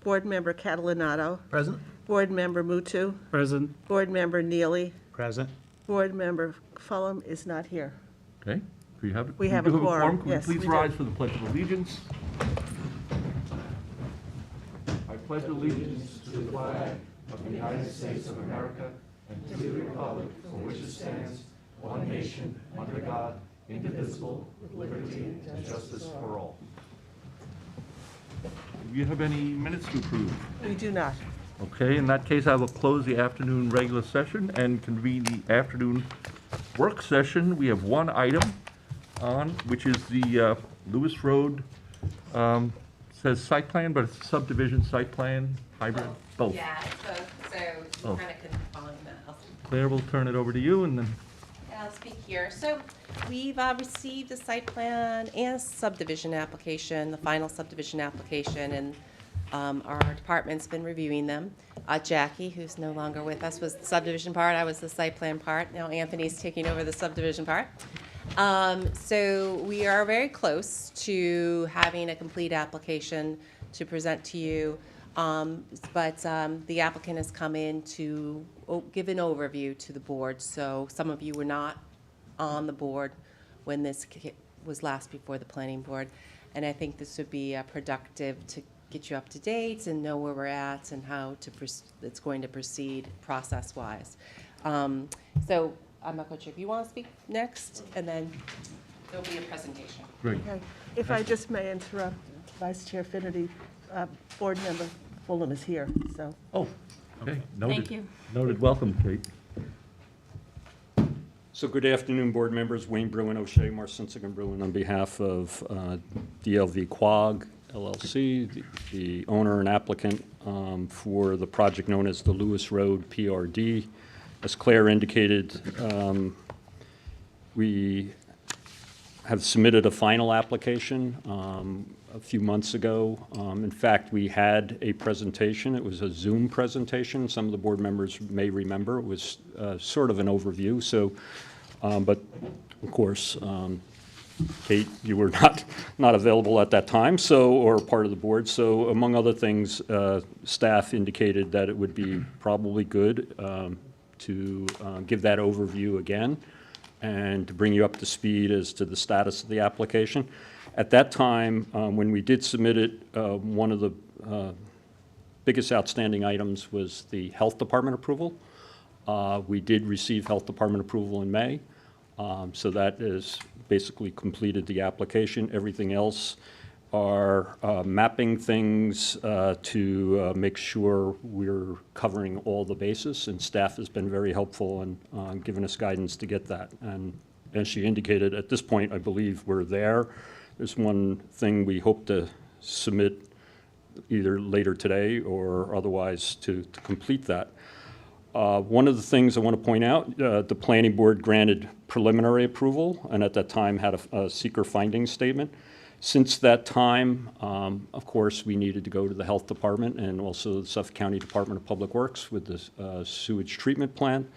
Board Member Catalinato. Present. Board Member Mutu. Present. Board Member Neely. Present. Board Member Fulham is not here. Okay, we have, We have do a have quorum. Can Yes, we we please do. rise for the Pledge of Allegiance? I pledge allegiance to the flag of the United States of America and to the republic for which it stands, one nation, under God, indivisible, with liberty and justice for all. Do you have any minutes to approve? We do not. Okay, in that case, I will close the afternoon regular session and convene the afternoon work session. We have one item on, which is the Lewis Road, says site plan, but it's subdivision site plan, hybrid, both. Yeah, so you Oh. kind of couldn't find that. Claire, we'll turn it over to you, and then, I'll speak here. So we've received a site plan and subdivision application, the final subdivision application, and our department's been reviewing them. Jackie, who's no longer with us, was the subdivision part. I was the site plan part. Now Anthony's taking over the subdivision part. So we are very close to having a complete application to present to you. But the applicant has come in to give an overview to the board. So some of you were not on the board when this was last before the planning board. And I think this would be productive to get you up to date and know where we're at and how it's going to proceed process-wise. So I'm not quite sure if you want to speak next, and then there'll be a presentation. great. Okay. If I just may interrupt, Vice Chair Finnerty, Board Member Fulham is here, so. Oh, okay, noted. Thank you. Noted, welcome, Kate. So good afternoon, board members. Wayne Bruin, O'Shea, Marcinsick and Bruin on behalf of DLV Quag LLC, the owner and applicant for the project known as the Lewis Road PRD. As Claire indicated, we have submitted a final application a few months ago. In fact, we had a presentation. It was a Zoom presentation. Some of the board members may remember. It was sort of an overview. So, but of course, Kate, you were not available at that time, so, or part of the board. So, among other things, staff indicated that it would be probably good to give that overview again and to bring you up to speed as to the status of the application. At that time, when we did submit it, one of the biggest outstanding items was the health department approval. We did receive health department approval in May, so that is basically completed the application. Everything else are mapping things to make sure we're covering all the bases, and staff has been very helpful in giving us guidance to get that. And as she indicated, at this point, I believe we're there. There's one thing we hope to submit either later today or otherwise to complete that. One of the things I want to point out, the planning board granted preliminary approval, and at that time had a seeker finding statement. Since that time, of course, we needed to go to the health department and also the Suffolk County Department of Public Works with the sewage treatment plant.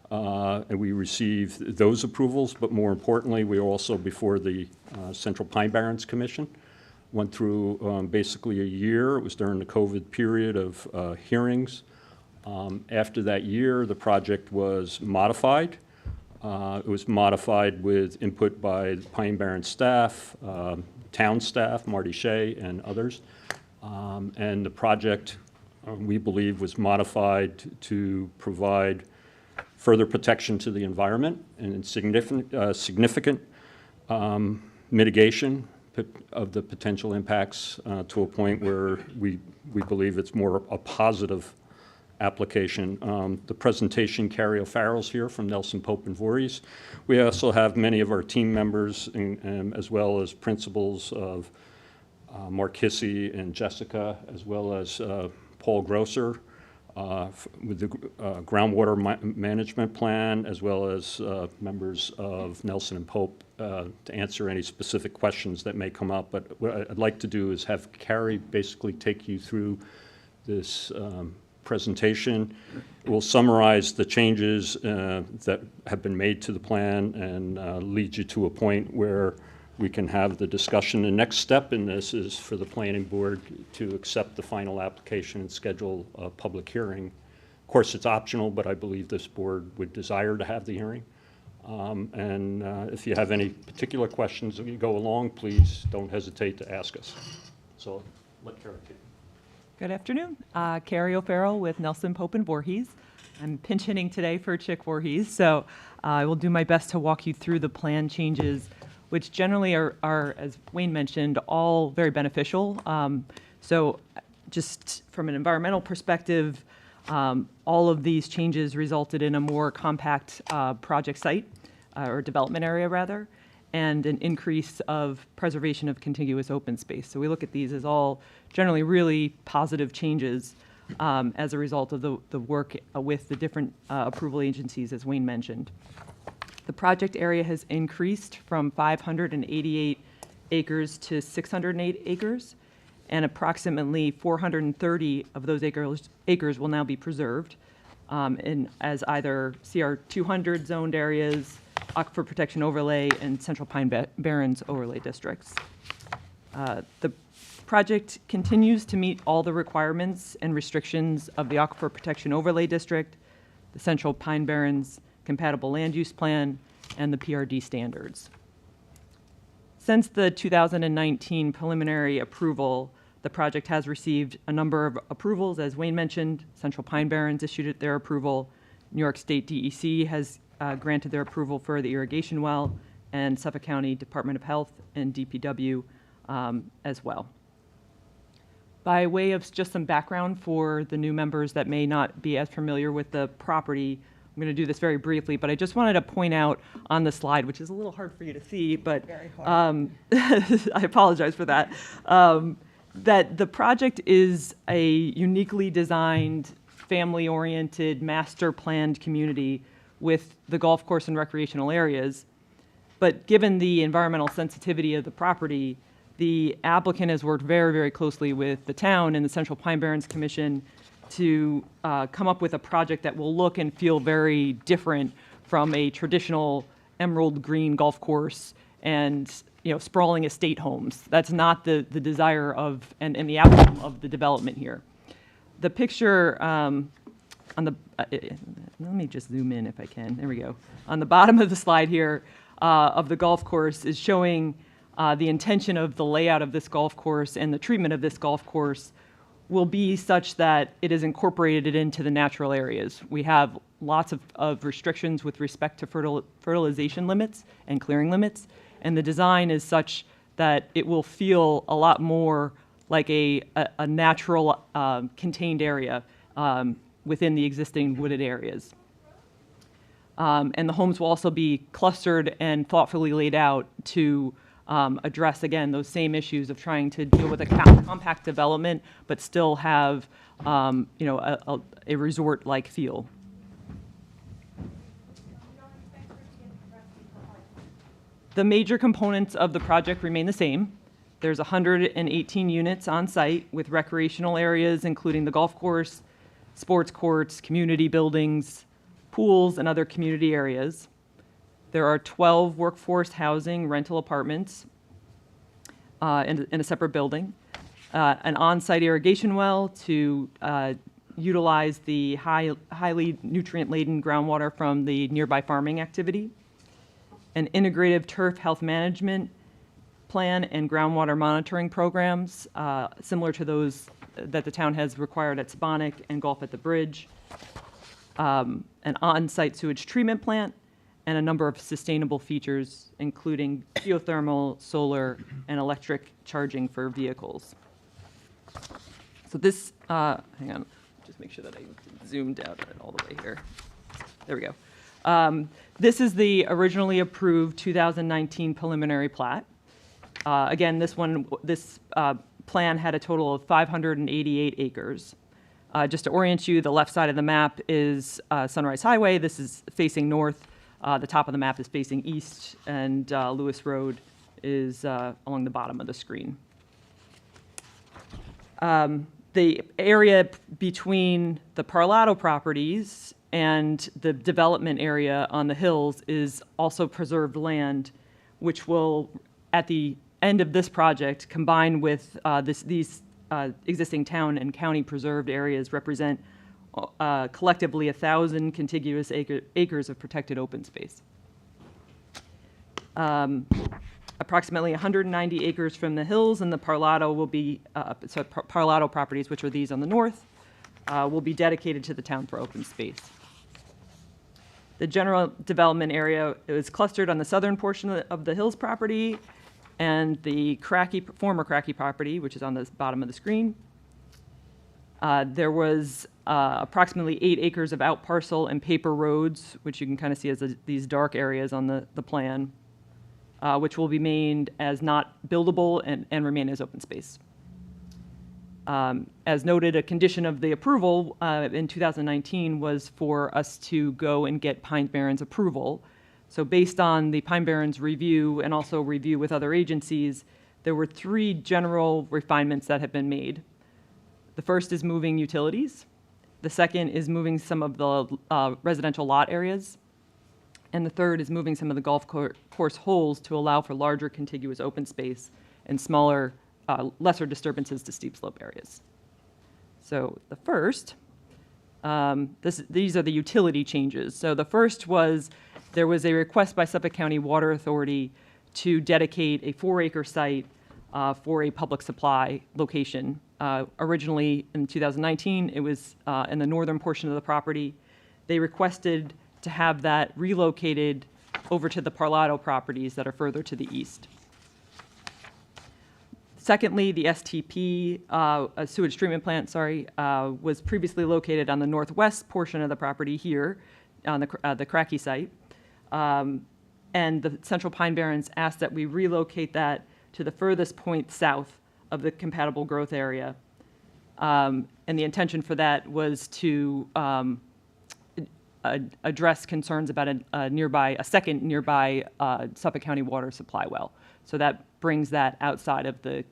And we received those approvals, but more importantly, we were also before the Central Pine Barrens Commission. Went through basically a year. It was during the COVID period of hearings. After that year, the project was modified. It was modified with input by the Pine Barrens staff, town staff, Marty Shea and others. And the project, we believe, was modified to provide further protection to the environment and significant mitigation of the potential impacts to a point where we believe it's more a positive application. The presentation, Carrie O'Farrell's here from Nelson Pope and Voorhees. We also have many of our team members as well as principals of Mark Hissey and Jessica, as well as Paul Grosser with the groundwater management plan, as well as members of Nelson and Pope to answer any specific questions that may come up. But what I'd like to do is have Carrie basically take you through this presentation. It will summarize the changes that have been made to the plan and lead you to a point where we can have the discussion. The next step in this is for the planning board to accept the final application and schedule a public hearing. Of course, it's optional, but I believe this board would desire to have the hearing. And if you have any particular questions as you go along, please don't hesitate to ask us. So let Kara take it. Good afternoon. Carrie O'Farrell with Nelson Pope and Voorhees. I'm pinch hitting today for Chick Voorhees, so I will do my best to walk you through the plan changes, which generally are, as Wayne mentioned, all very beneficial. So just from an environmental perspective, all of these changes resulted in a more compact project site, or development area rather, and an increase of preservation of contiguous open space. So we look at these as all generally really positive changes as a result of the work with the different approval agencies, as Wayne mentioned. The project area has increased from 588 acres to 608 acres, and approximately 430 of those acres will now be preserved as either CR 200 zoned areas, Aquifer Protection Overlay, and Central Pine Barrens Overlay Districts. The project continues to meet all the requirements and restrictions of the Aquifer Protection Overlay District, the Central Pine Barrens Compatible Land Use Plan, and the PRD standards. Since the 2019 preliminary approval, the project has received a number of approvals, as Wayne mentioned. Central Pine Barrens issued their approval. New York State DEC has granted their approval for the irrigation well, and Suffolk County Department of Health and DPW as well. By way of just some background for the new members that may not be as familiar with the property, I'm going to do this very briefly, but I just wanted to point out on the slide, which is a little hard for you to see, but I apologize for that, that the project is a uniquely designed, family-oriented, master-planned community with the golf course and recreational areas. But given the environmental sensitivity of the property, the applicant has worked very, very closely with the town and the Central Pine Barrens Commission to come up with a project that will look and feel very different from a traditional emerald green golf course and sprawling estate homes. That's not the desire of and the outcome of the development here. The picture on the let me just zoom in if I can. There we go. On the bottom of the slide here of the golf course is showing the intention of the layout of this golf course and the treatment of this golf course will be such that it is incorporated into the natural areas. We have lots of restrictions with respect to fertilization limits and clearing limits, and the design is such that it will feel a lot more like a natural contained area within the existing wooded areas. And the homes will also be clustered and thoughtfully laid out to address, again, those same issues of trying to deal with a compact development, but still have a resort-like feel. The major components of the project remain the same. There's 118 units on site with recreational areas, including the golf course, sports courts, community buildings, pools, and other community areas. There are 12 workforce housing rental apartments in a separate building, an on-site irrigation well to utilize the highly nutrient-laden groundwater from the nearby farming activity, an integrative turf health management plan and groundwater monitoring programs, similar to those that the town has required at Sbonic and Golf at the Bridge, an on-site sewage treatment plant, and a number of sustainable features, including geothermal, solar, and electric charging for vehicles. So this, hang on, just make sure that I zoomed out all the way here. There we go. This is the originally approved 2019 preliminary plat. Again, this plan had a total of 588 acres. Just to orient you, the left side of the map is Sunrise Highway. This is facing north. The top of the map is facing east, and Lewis Road is along the bottom of the screen. The area between the Parlato properties and the development area on the hills is also preserved land, which will at the end of this project, combined with these existing town and county preserved areas, represent collectively 1,000 contiguous acres of protected open space. Approximately 190 acres from the hills and the Parlato will be, Parlato properties, which are these on the north, will be dedicated to the town for open space. The general development area is clustered on the southern portion of the hills property and the former Cracky property, which is on the bottom of the screen. There was approximately 8 acres of out parcel and paper roads, which you can kind of see as these dark areas on the plan, which will be made as not buildable and remain as open space. As noted, a condition of the approval in 2019 was for us to go and get Pine Barrens approval. So based on the Pine Barrens review and also review with other agencies, there were 3 general refinements that have been made. The first is moving utilities. The second is moving some of the residential lot areas. And the third is moving some of the golf course holes to allow for larger contiguous open space and smaller, lesser disturbances to steep slope areas. So the first, these are the utility changes. So the first was, there was a request by Suffolk County Water Authority to dedicate a 4-acre site for a public supply location. Originally in 2019, it was in the northern portion of the property. They requested to have that relocated over to the Parlato properties that are further to the east. Secondly, the STP, a sewage treatment plant, was previously located on the northwest portion of the property here on the Cracky site. And the Central Pine Barrens asked that we relocate that to the furthest point south of the compatible growth area. And the intention for that was to address concerns about a second nearby Suffolk County water supply well. So that brings that outside of the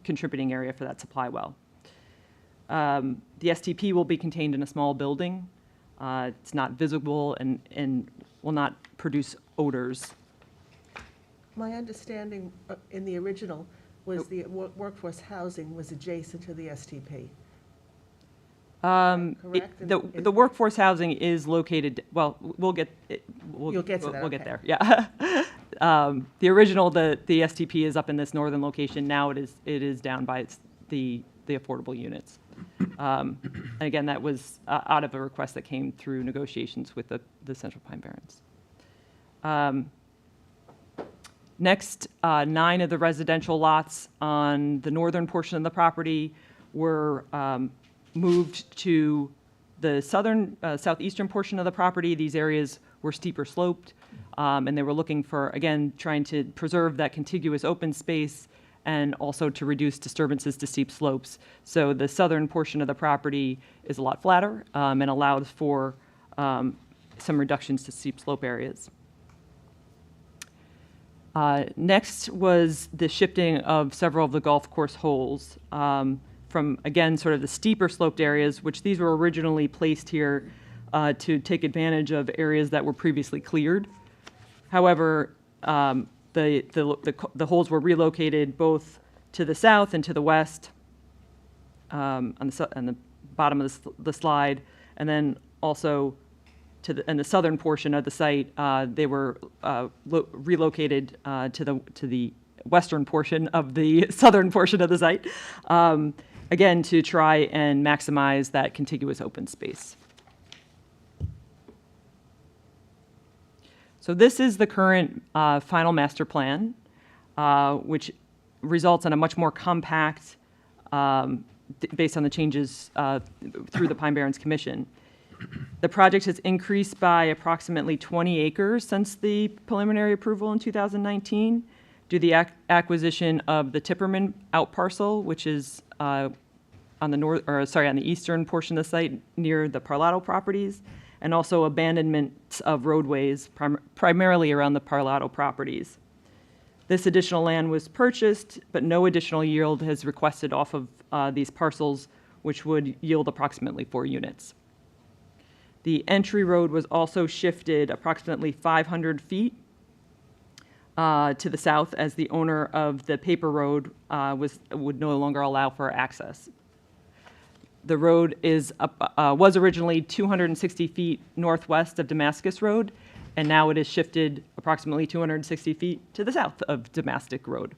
contributing area for that supply well. The STP will be contained in a small building. It's not visible and will not produce odors. My understanding in the original was the workforce housing was adjacent to the STP. Correct? The workforce housing is located, well, we'll get to that, okay. there, yeah. The original, the STP is up in this northern location. Now it is down by the affordable units. And again, that was out of a request that came through negotiations with the Central Pine Barrens. Next, 9 of the residential lots on the northern portion of the property were moved to the southeastern portion of the property. These areas were steeper sloped, and they were looking for, again, trying to preserve that contiguous open space and also to reduce disturbances to steep slopes. So the southern portion of the property is a lot flatter and allows for some reductions to steep slope areas. Next was the shifting of several of the golf course holes from, again, sort of the steeper sloped areas, which these were originally placed here to take advantage of areas that were previously cleared. However, the holes were relocated both to the south and to the west on the bottom of the slide, and then also in the southern portion of the site, they were relocated to the western portion of the southern portion of the site, again, to try and maximize that contiguous open space. So this is the current final master plan, which results in a much more compact, based on the changes through the Pine Barrens Commission. The project has increased by approximately 20 acres since the preliminary approval in 2019 due to the acquisition of the Tipperman out parcel, which is on the eastern portion of the site near the Parlato properties, and also abandonment of roadways, primarily around the Parlato properties. This additional land was purchased, but no additional yield has requested off of these parcels, which would yield approximately 4 units. The entry road was also shifted approximately 500 feet to the south, as the owner of the paper road would no longer allow for access. The road was originally 260 feet northwest of Damascus Road, and now it is shifted approximately 260 feet to the south of Damascus Road.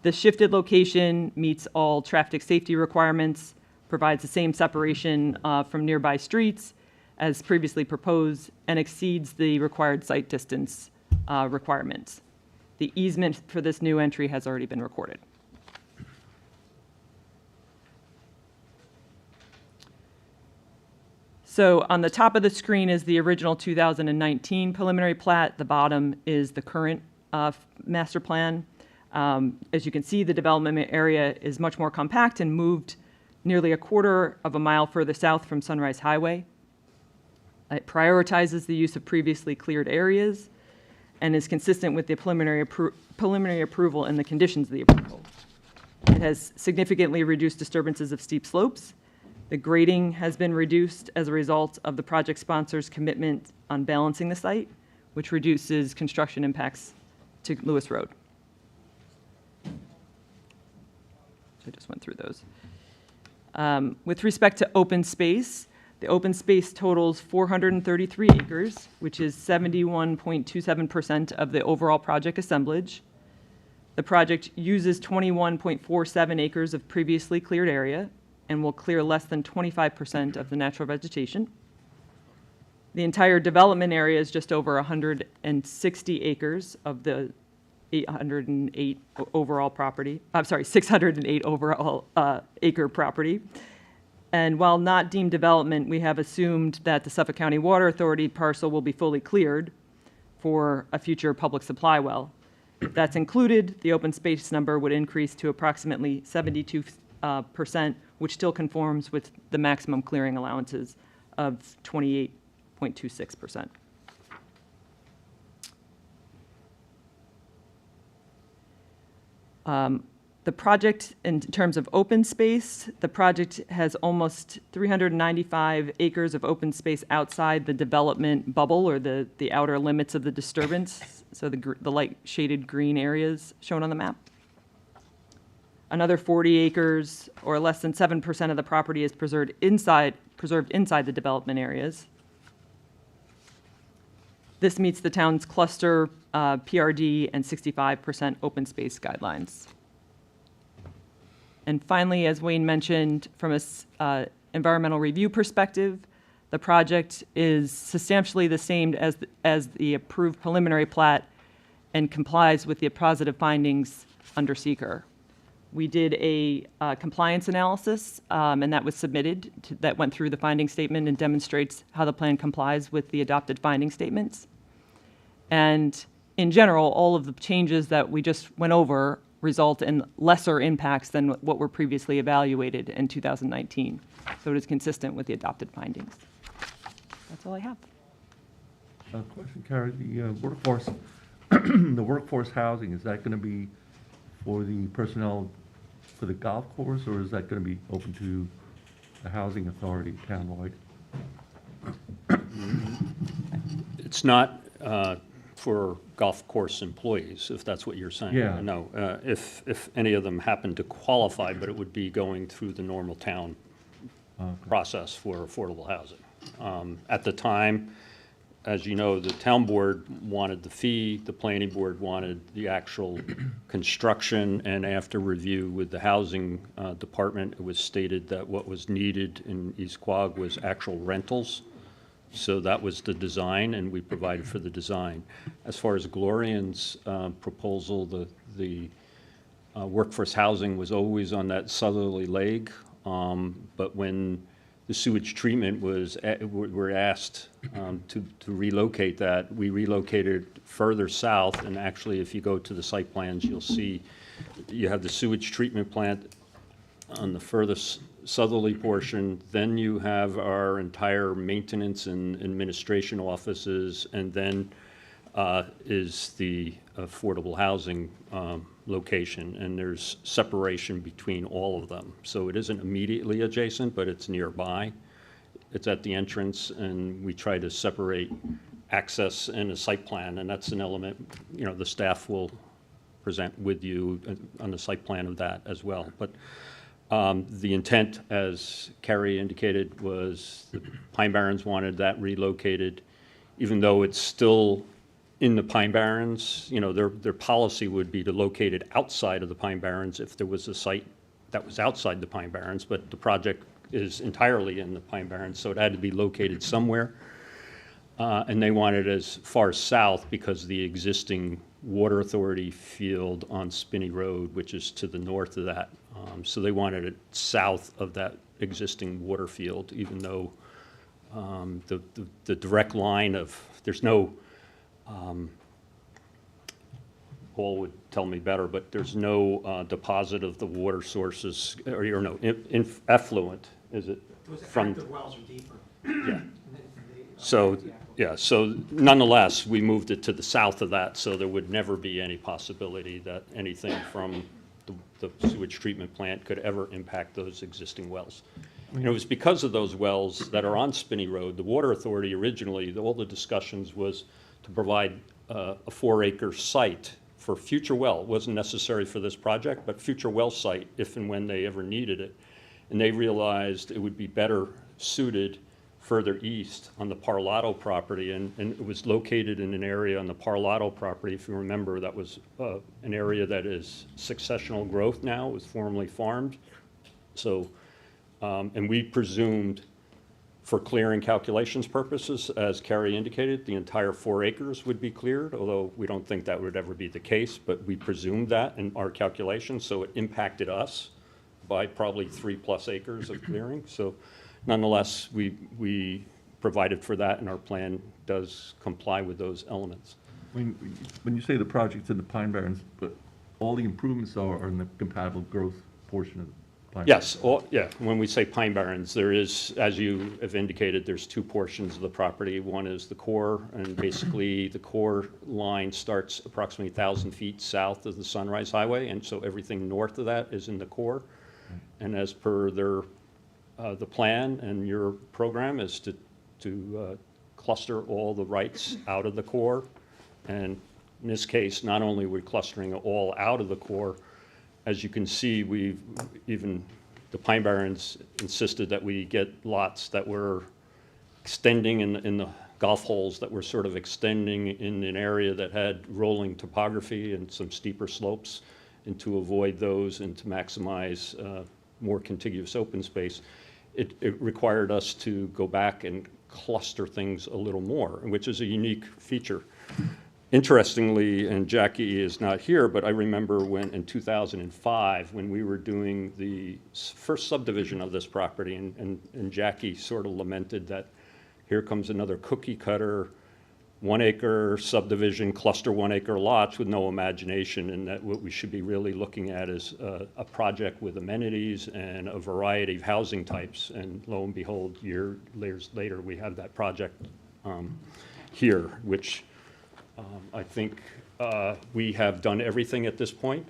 The shifted location meets all traffic safety requirements, provides the same separation from nearby streets as previously proposed, and exceeds the required site distance requirements. The easement for this new entry has already been recorded. So on the top of the screen is the original 2019 preliminary plat. The bottom is the current master plan. As you can see, the development area is much more compact and moved nearly a quarter of a mile further south from Sunrise Highway. It prioritizes the use of previously cleared areas and is consistent with the preliminary approval and the conditions of the approval. It has significantly reduced disturbances of steep slopes. The grading has been reduced as a result of the project sponsor's commitment on balancing the site, which reduces construction impacts to Lewis Road. So I just went through those. With respect to open space, the open space totals 433 acres, which is 71.27% of the overall project assemblage. The project uses 21.47 acres of previously cleared area and will clear less than 25% of the natural vegetation. The entire development area is just over 160 acres of the 608 overall acre property. And while not deemed development, we have assumed that the Suffolk County Water Authority parcel will be fully cleared for a future public supply well. If that's included, the open space number would increase to approximately 72%, which still conforms with the maximum clearing allowances of 28.26%. The project, in terms of open space, the project has almost 395 acres of open space outside the development bubble, or the outer limits of the disturbance, so the light shaded green areas shown on the map. Another 40 acres, or less than 7% of the property, is preserved inside the development areas. This meets the town's cluster PRD and 65% open space guidelines. And finally, as Wayne mentioned, from an environmental review perspective, the project is substantially the same as the approved preliminary plat and complies with the positive findings under seeker. We did a compliance analysis, and that was submitted, that went through the finding statement and demonstrates how the plan complies with the adopted finding statements. And in general, all of the changes that we just went over result in lesser impacts than what were previously evaluated in 2019. So it is consistent with the adopted findings. That's all I have. Question, Carrie, the workforce, the workforce housing, is that going to be for the personnel for the golf course, or is that going to be open to the housing authority townwide? It's not for golf course employees, if that's what you're saying. Yeah. No, if any of them happen to qualify, but it would be going through the normal town process for affordable housing. At the time, as you know, the town board wanted the fee, the planning board wanted the actual construction, and after review with the housing department, it was stated that what was needed in East Quogue was actual rentals. So that was the design, and we provided for the design. As far as Glorian's proposal, the workforce housing was always on that southerly leg, but when the sewage treatment were asked to relocate that, we relocated further south, and actually if you go to the site plans, you'll see you have the sewage treatment plant on the furthest southerly portion, then you have our entire maintenance and administration offices, and then is the affordable housing location, and there's separation between all of them. So it isn't immediately adjacent, but it's nearby. It's at the entrance, and we try to separate access and a site plan, and that's an element, the staff will present with you on the site plan of that as well. But the intent, as Carrie indicated, was the Pine Barrens wanted that relocated, even though it's still in the Pine Barrens. Their policy would be to locate it outside of the Pine Barrens if there was a site that was outside the Pine Barrens, but the project is entirely in the Pine Barrens, so it had to be located somewhere. And they wanted it as far south because the existing Water Authority field on Spinney Road, which is to the north of that. So they wanted it south of that existing water field, even though the direct line of, there's no, Paul would tell me better, but there's no deposit of the water sources, or no, effluent, is it? Those From active wells are deeper. Yeah. So, yeah, so nonetheless, we moved it to the south of that, so there would never be any possibility that anything from the sewage treatment plant could ever impact those existing wells. It was because of those wells that are on Spinney Road. The Water Authority originally, all the discussions was to provide a 4-acre site for future well. It wasn't necessary for this project, but future well site if and when they ever needed it. And they realized it would be better suited further east on the Parlato property, and it was located in an area on the Parlato property, if you remember, that was an area that is successional growth now. It was formerly farmed. So, and we presumed, for clearing calculations purposes, as Carrie indicated, the entire 4 acres would be cleared, although we don't think that would ever be the case, but we presumed that in our calculations, so it impacted us by probably 3+ acres of clearing. So nonetheless, we provided for that, and our plan does comply with those elements. When you say the project's in the Pine Barrens, but all the improvements are in the compatible growth portion of the Pine Barrens? Yes, when we say Pine Barrens, there is, as you have indicated, there's 2 portions of the property. One is the core, and basically the core line starts approximately 1,000 feet south of the Sunrise Highway, and so everything north of that is in the core. And as per their the plan and your program is to cluster all the rights out of the core. And in this case, not only are we clustering it all out of the core, as you can see, the Pine Barrens insisted that we get lots that were extending in the golf holes that were sort of extending in an area that had rolling topography and some steeper slopes, and to avoid those and to maximize more contiguous open space. It required us to go back and cluster things a little more, which is a unique feature. Interestingly, and Jackie is not here, but I remember when in 2005, when we were doing the first subdivision of this property, and Jackie sort of lamented that here comes another cookie cutter 1-acre subdivision, cluster 1-acre lots with no imagination, and that what we should be really looking at is a project with amenities and a variety of housing types. And lo and behold, years later, we have that project here, which I think we have done everything at this point,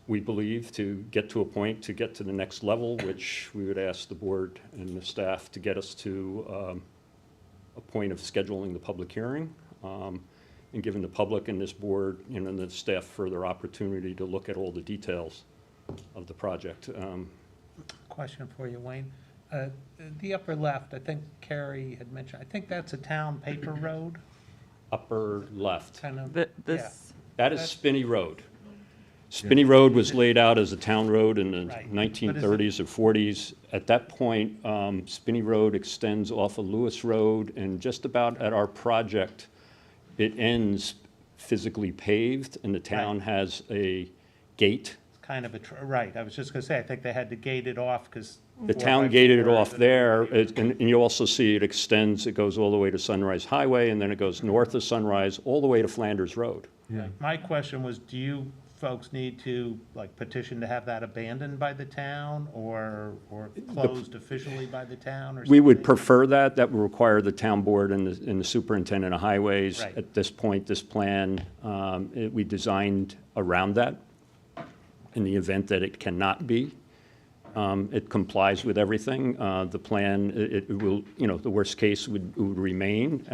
we believe, to get to a point, to get to the next level, which we would ask the board and the staff to get us to a point of scheduling the public hearing, and giving the public and this board and the staff further opportunity to look at all the details of the project. Question for you, Wayne. The upper left, I think Carrie had mentioned, I think that's a town paper road, Upper left. kind of. This, That is That's- Spinney Road. Spinney Road was laid out as a town road in the Right. 1930s or 40s. At that point, Spinney Road extends off of Lewis Road, and just about at our project, it ends physically paved, and the town Right. has a gate. Kind of right, I was just gonna say, I think they had to gate it off, because. The town gated it off there, and you also see it extends, it goes all the way to Sunrise Highway, and then it goes north of Sunrise, all the way to Flanders Road. Yeah. My question was, do you folks need to, like, petition to have that abandoned by the town, or closed officially by the town, or something? We would prefer that. That would require the town board and the superintendent of highways. Right. At this point, this plan, we designed around that in the event that it cannot be. It complies with everything. The plan, it will, the worst case would remain.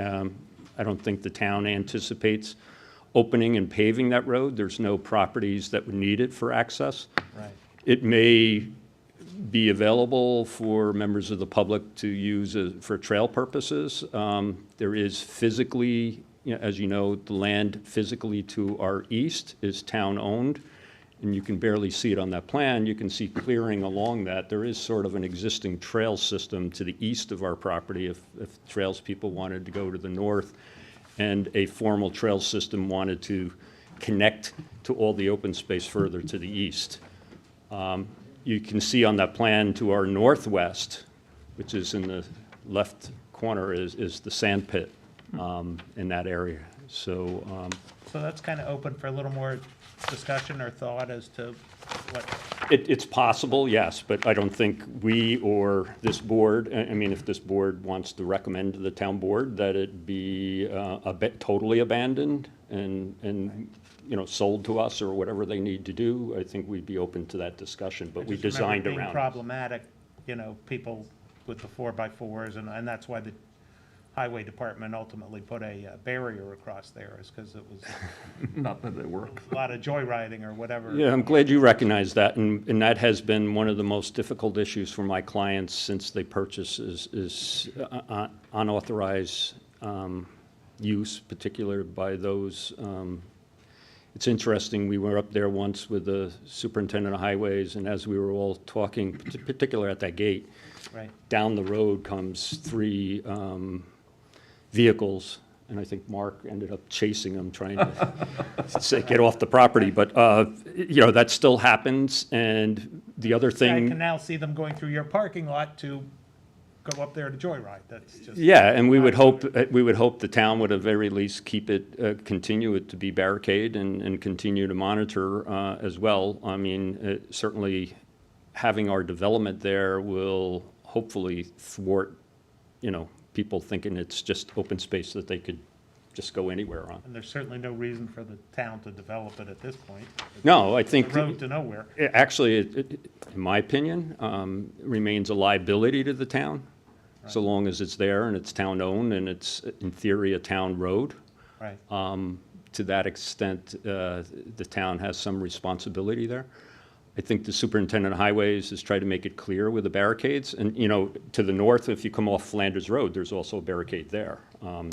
I don't think the town anticipates opening and paving that road. There's no properties that would need it for access. Right. It may be available for members of the public to use for trail purposes. There is physically, as you know, the land physically to our east is town-owned, and you can barely see it on that plan. You can see clearing along that. There is sort of an existing trail system to the east of our property if trails people wanted to go to the north, and a formal trail system wanted to connect to all the open space further to the east. You can see on that plan to our northwest, which is in the left corner, is the sand pit in that area. So So that's kind of open for a little more discussion or thought as to what, it's possible, yes, but I don't think we or this board, I mean, if this board wants to recommend to the town board that it be totally abandoned and sold to us or whatever they need to do, I think we'd be open to that discussion, but I we just remember designed being around it. problematic, people with the 4x4s, and that's why the highway department ultimately put a barrier across there, is because it was Not that they work. a lot of joyriding or whatever. Yeah, I'm glad you recognize that, and that has been one of the most difficult issues for my clients since they purchase is unauthorized use, particularly by those. It's interesting, we were up there once with the superintendent of highways, and as we were all talking, particularly at that gate, Right. down the road comes 3 vehicles, and I think Mark ended up chasing them, trying to say, get off the property. But, that still happens, and the other I thing. can now see them going through your parking lot to go up there to joyride. That's just. Yeah, and we would hope the town would at very least keep it, continue it to be barricade and continue to monitor as well. I mean, certainly having our development there will hopefully thwart, people thinking it's just open space that they could just go anywhere on. And there's certainly no reason for the town to develop it at this point. No, I It's think. a road to nowhere. Actually, in my opinion, remains a liability to the town, so long as it's there and it's town-owned and it's, in theory, a town road. Right. To that extent, the town has some responsibility there. I think the superintendent of highways has tried to make it clear with the barricades. And, to the north, if you come off Flanders Road, there's also a barricade there.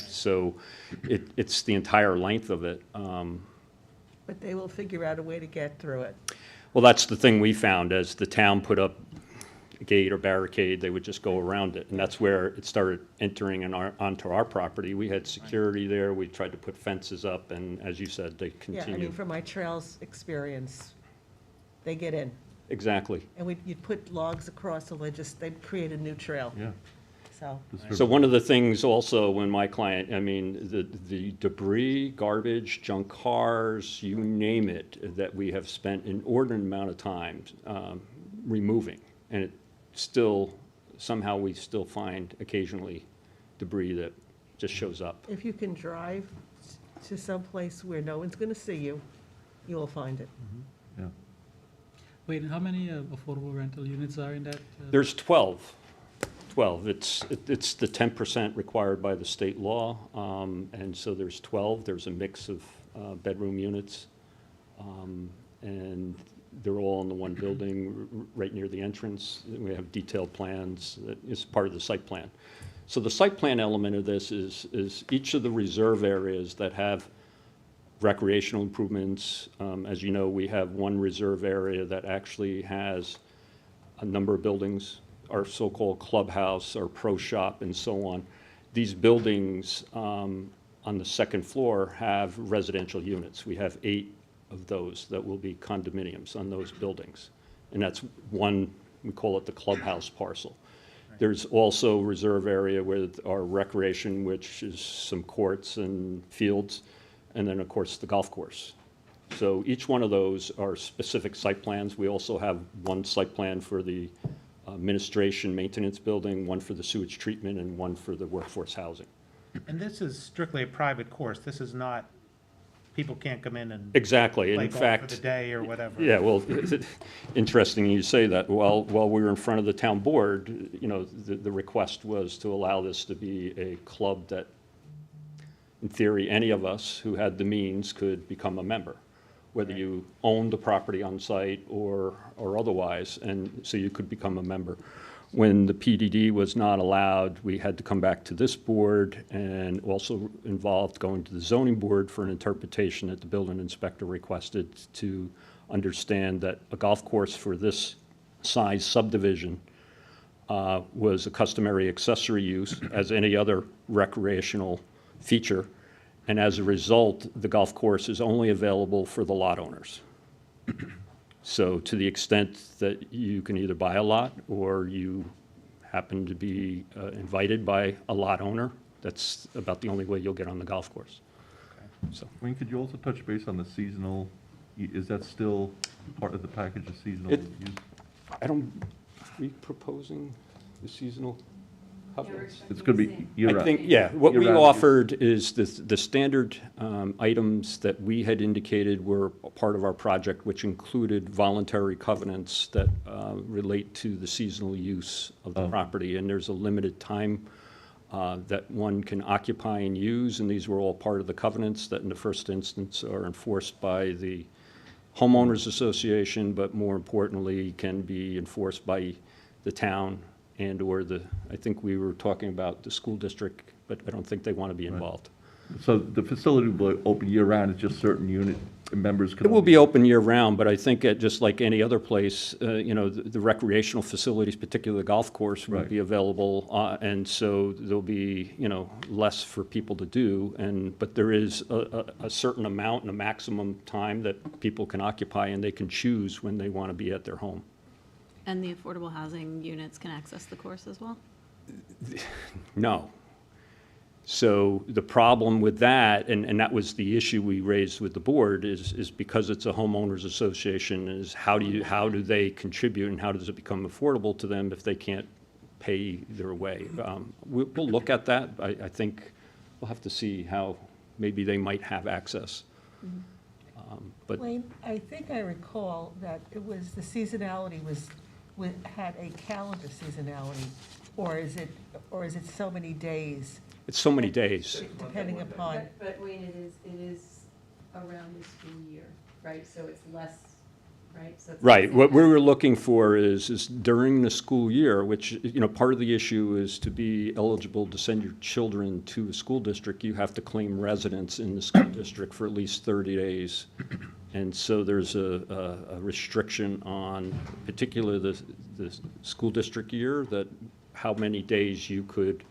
So it's the entire length of it. But they will figure out a way to get through it. Well, that's the thing we found. As the town put up a gate or barricade, they would just go around it. And that's where it started entering onto our property. We had security there. We tried to put fences up. And as you said, they Yeah, I mean, continue. from my trails experience, they get in. Exactly. And you'd put logs across, so they'd create a new trail. Yeah. So, So one of the things also when my client, I mean, the debris, garbage, junk cars, you name it, that we have spent an inordinate amount of time removing. And it still, somehow we still find occasionally debris that just shows up. if you can drive to some place where no one's gonna see you, you will find it. Yeah. Wait, and how many affordable rental units are in that? There's 12. 12. It's the 10% required by the state law, and so there's 12. There's a mix of bedroom units, and they're all in the one building right near the entrance. We have detailed plans that is part of the site plan. So the site plan element of this is each of the reserve areas that have recreational improvements. As you know, we have one reserve area that actually has a number of buildings, our so-called clubhouse, our pro shop, and so on. These buildings on the second floor have residential units. We have 8 of those that will be condominiums on those buildings. And that's one, we call it the clubhouse parcel. There's also reserve area with our recreation, which is some courts and fields, and then, of course, the golf course. So each one of those are specific site plans. We also have one site plan for the administration maintenance building, one for the sewage treatment, and one for the workforce housing. And this is strictly a private course. This is not, people can't come in and Exactly, play in golf fact. for the day or whatever. Yeah, well, interesting you say that. While we were in front of the town board, the request was to allow this to be a club that, in theory, any of us who had the means could become a member, whether you owned the property on site or otherwise, and so you could become a member. When the PDD was not allowed, we had to come back to this board, and also involved going to the zoning board for an interpretation that the building inspector requested to understand that a golf course for this size subdivision was a customary accessory use as any other recreational feature, and as a result, the golf course is only available for the lot owners. So to the extent that you can either buy a lot or you happen to be invited by a lot owner, that's about the only way you'll get on the golf course. So, Wayne, could you also touch base on the seasonal, is that still part of the package of seasonal It- use? are we proposing the seasonal covenants? It's going to be year-round. I think, yeah, what we Year-round use. offered is the standard items that we had indicated were a part of our project, which included voluntary covenants that relate to the seasonal use of the property. And there's a limited time that one can occupy and use, and these were all part of the covenants that in the first instance are enforced by the homeowners association, but more importantly, can be enforced by the town and/or I think we were talking about the school district, but I don't think they want to be involved. So the facility will be open year-round, it's just certain unit members can. It will be open year-round, but I think just like any other place, the recreational facilities, particularly the golf course, will Right. be available, and so there'll be, less for people to do, but there is a certain amount and a maximum time that people can occupy, and they can choose when they want to be at their home. And the affordable housing units can access the course as well? No. So the problem with that, and that was the issue we raised with the board, is because it's a homeowners association, is how do they contribute and how does it become affordable to them if they can't pay their way? We'll look at that. I think we'll have to see how maybe they might have access. But Wayne, I think I recall that it was, the seasonality had a calendar seasonality, or is it so many days, it's so many days. depending upon? But Wayne, it is around the school year, right? So it's less, right? So it's Right, less what we impact. were looking for is during the school year, which, part of the issue is to be eligible to send your children to a school district, you have to claim residence in the school district for at least 30 days. And so there's a restriction on particularly the school district year, that how many days you could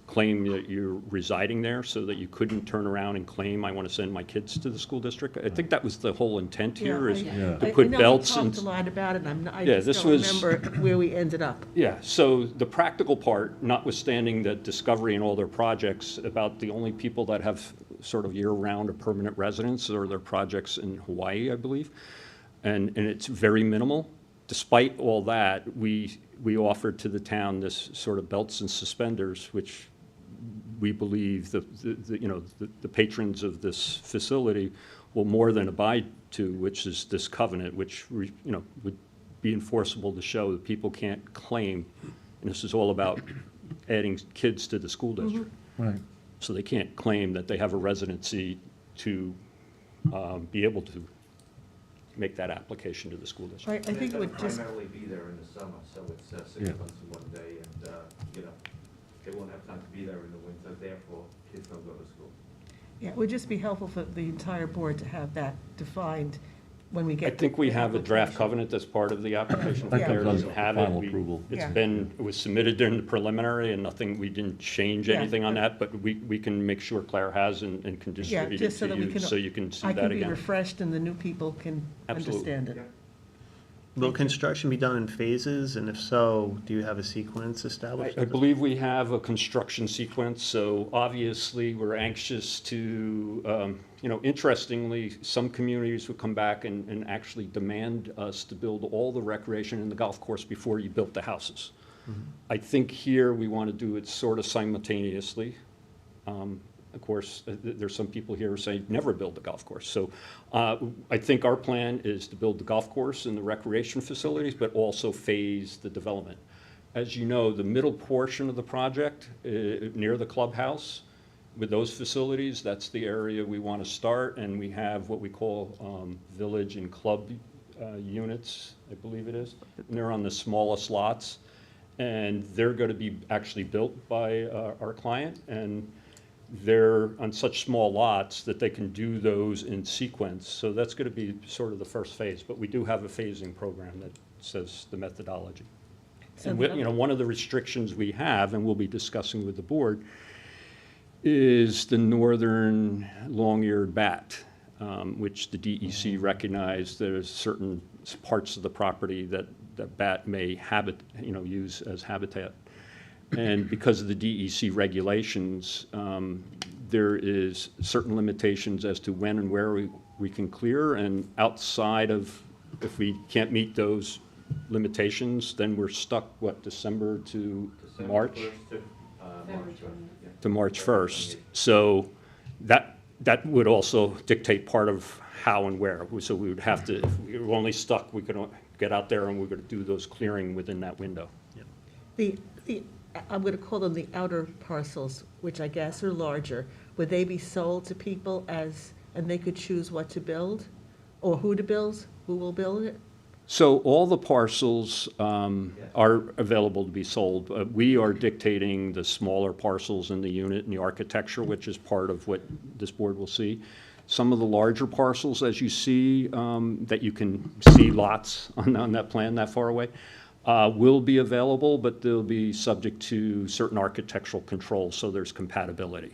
claim that you're residing there, so that you couldn't turn around and claim, I want to send my kids to the school district. I think that was the whole intent here, is to put belts I and. know we talked a lot about it, I Yeah, just this don't was- remember where we ended up. Yeah, so the practical part, notwithstanding that Discovery and all their projects, about the only people that have sort of year-round or permanent residence are their projects in Hawaii, I believe. And it's very minimal. Despite all that, we offered to the town this sort of belts and suspenders, which we believe the patrons of this facility will more than abide to, which is this covenant, which, would be enforceable to show that people can't claim, and this is all about adding kids to the school district. Right. So they can't claim that they have a residency to be able to make that application to the school district. I think it would just, Primarily be there in the summer, so it's Yeah. 6 months and 1 day, and, they won't have time to be there in the winter, therefore, kids don't go to school. yeah, it would just be helpful for the entire board to have that defined when we I get. think we the have a draft application. covenant that's part of the application. If I think Claire that's doesn't have it, final approval. Yeah. it was submitted during the preliminary, and we didn't change Yeah. anything on that, but we can make sure Claire has and can Yeah, distribute it just so to that we you, can. so you can see I that can be again. refreshed and the new people can Absolutely. understand it. Will construction be done in phases, and if so, do you have a sequence I established? believe we have a construction sequence, so obviously, we're anxious to, interestingly, some communities would come back and actually demand us to build all the recreation in the golf course before you built the houses. I think here, we want to do it sort of simultaneously. Of course, there's some people here who say, never build a golf course. So I think our plan is to build the golf course and the recreation facilities, but also phase the development. As you know, the middle portion of the project, near the clubhouse, with those facilities, that's the area we want to start, and we have what we call village and club units, I believe it is. And they're on the smallest lots, and they're going to be actually built by our client, and they're on such small lots that they can do those in sequence. So that's going to be sort of the first phase, but we do have a phasing program that says the methodology. So And the you know, one of the restrictions we have, and we'll be discussing with the board, is the northern long-eared bat, which the DEC recognized there's certain parts of the property that bat may use as habitat. And because of the DEC regulations, there is certain limitations as to when and where we can clear, and outside of, if we can't meet those limitations, then we're stuck, December to December March? 1st to, March 1st, yeah. To March 1st. So that would also dictate part of how and where. So we would have to, if we were only stuck, we could get out there and we're going to do those clearing within that window. I'm going to call them the outer parcels, which I guess are larger. Would they be sold to people and they could choose what to build? Or who to build? Who will build it? So all the parcels are available to be sold. We are dictating the smaller parcels in the unit and the architecture, which is part of what this board will see. Some of the larger parcels, as you see, that you can see lots on that plan that far away, will be available, but they'll be subject to certain architectural controls, so there's compatibility.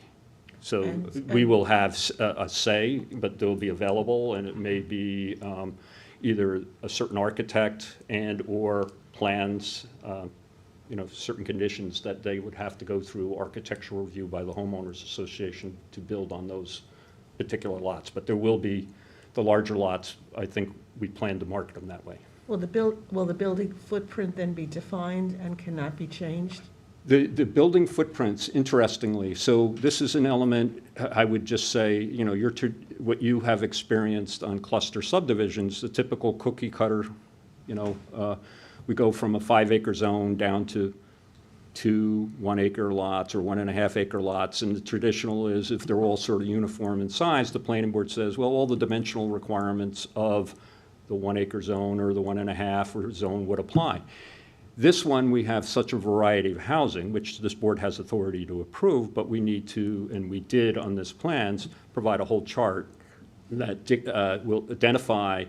So we will have a say, but they'll be available, and it may be either a certain architect and/or plans, certain conditions that they would have to go through architectural review by the homeowners association to build on those particular lots. But there will be the larger lots. I think we plan to market them that way. Will the building footprint then be defined and cannot be changed? The building footprints, interestingly, so this is an element, I would just say, what you have experienced on cluster subdivisions, the typical cookie cutter, we go from a 5-acre zone down to 2 1-acre lots or 1.5-acre lots, and the traditional is if they're all sort of uniform in size, the planning board says, well, all the dimensional requirements of the 1-acre zone or the 1.5 or zone would apply. This one, we have such a variety of housing, which this board has authority to approve, but we need to, and we did on this plans, provide a whole chart that will identify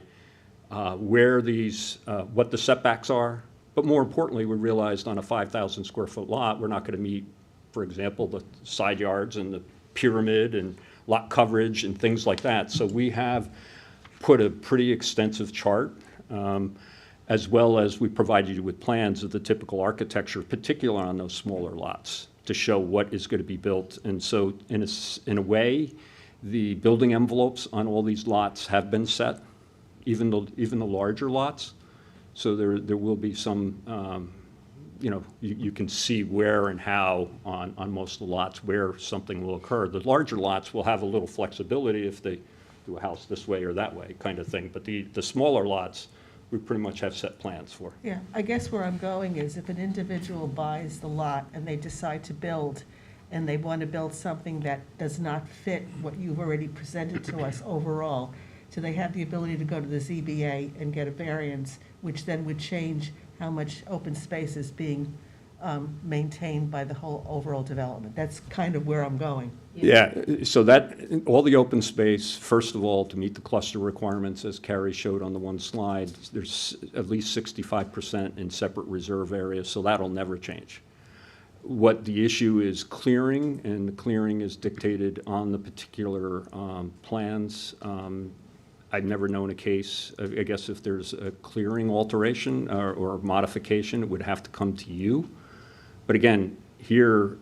where these, what the setbacks are. But more importantly, we realized on a 5,000 square foot lot, we're not going to meet, for example, the side yards and the pyramid and lot coverage and things like that. So we have put a pretty extensive chart, as well as we provided you with plans of the typical architecture, particularly on those smaller lots, to show what is going to be built. And so in a way, the building envelopes on all these lots have been set, even the larger lots. So there will be some, you can see where and how on most of the lots where something will occur. The larger lots will have a little flexibility if they do a house this way or that way kind of thing. But the smaller lots, we pretty much have set plans for. Yeah, I guess where I'm going is if an individual buys the lot and they decide to build, and they want to build something that does not fit what you've already presented to us overall, so they have the ability to go to the ZBA and get a variance, which then would change how much open space is being maintained by the whole overall development. That's kind of where I'm going. Yeah, so that, all the open space, first of all, to meet the cluster requirements, as Carrie showed on the one slide, there's at least 65% in separate reserve areas, so that'll never change. What the issue is clearing, and the clearing is dictated on the particular plans. I've never known a case, I guess if there's a clearing alteration or modification, it would have to come to you. But again, here,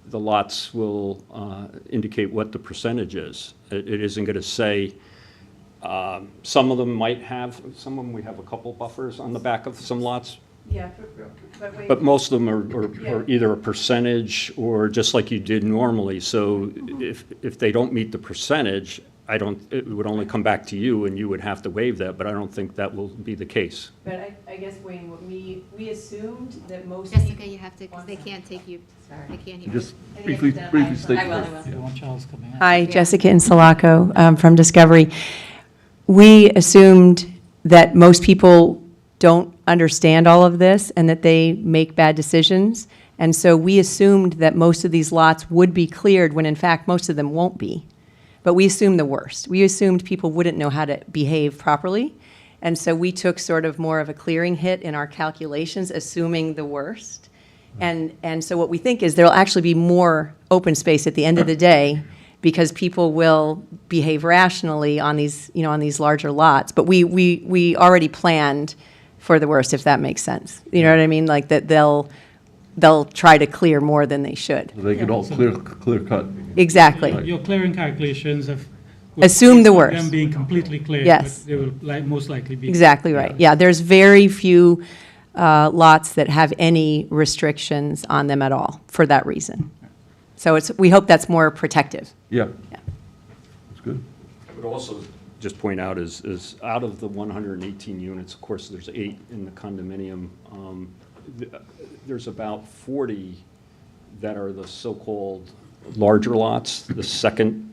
the lots will indicate what the percentage is. It isn't going to say, some of them might have, some of them we have a couple buffers on the back of some lots. Yeah, But most of them are either a percentage or just like you did normally. So if they don't meet the percentage, it would only come back to you, and you would have to waive that, but I don't think that will be the case. But I guess, Wayne, what we assumed that most Jessica, people. you have to, because they can't take you, Sorry. they can't hear you. Just briefly state. I will. Yeah, one child's coming out. Hi, Jessica Insulaco from Discovery. We assumed that most people don't understand all of this and that they make bad decisions. And so we assumed that most of these lots would be cleared when in fact most of them won't be. But we assumed the worst. We assumed people wouldn't know how to behave properly. And so we took sort of more of a clearing hit in our calculations, assuming the worst. And so what we think is there'll actually be more open space at the end of the day because people will behave rationally on these, on these larger lots. But we already planned for the worst, if that makes sense. You know what I mean? Like that they'll try to clear more than they should. They could all clear cut. Exactly. Your clearing calculations have. Assume the based on worst. Them being completely clear. Yes. But they will most likely be. Exactly right. Yeah, there's very few lots that have any restrictions on them at all for that reason. So we hope that's more protective. Yeah. Yeah. That's good. I would also just point out is out of the 118 units, of course, there's 8 in the condominium. There's about 40 that are the so-called larger lots, the second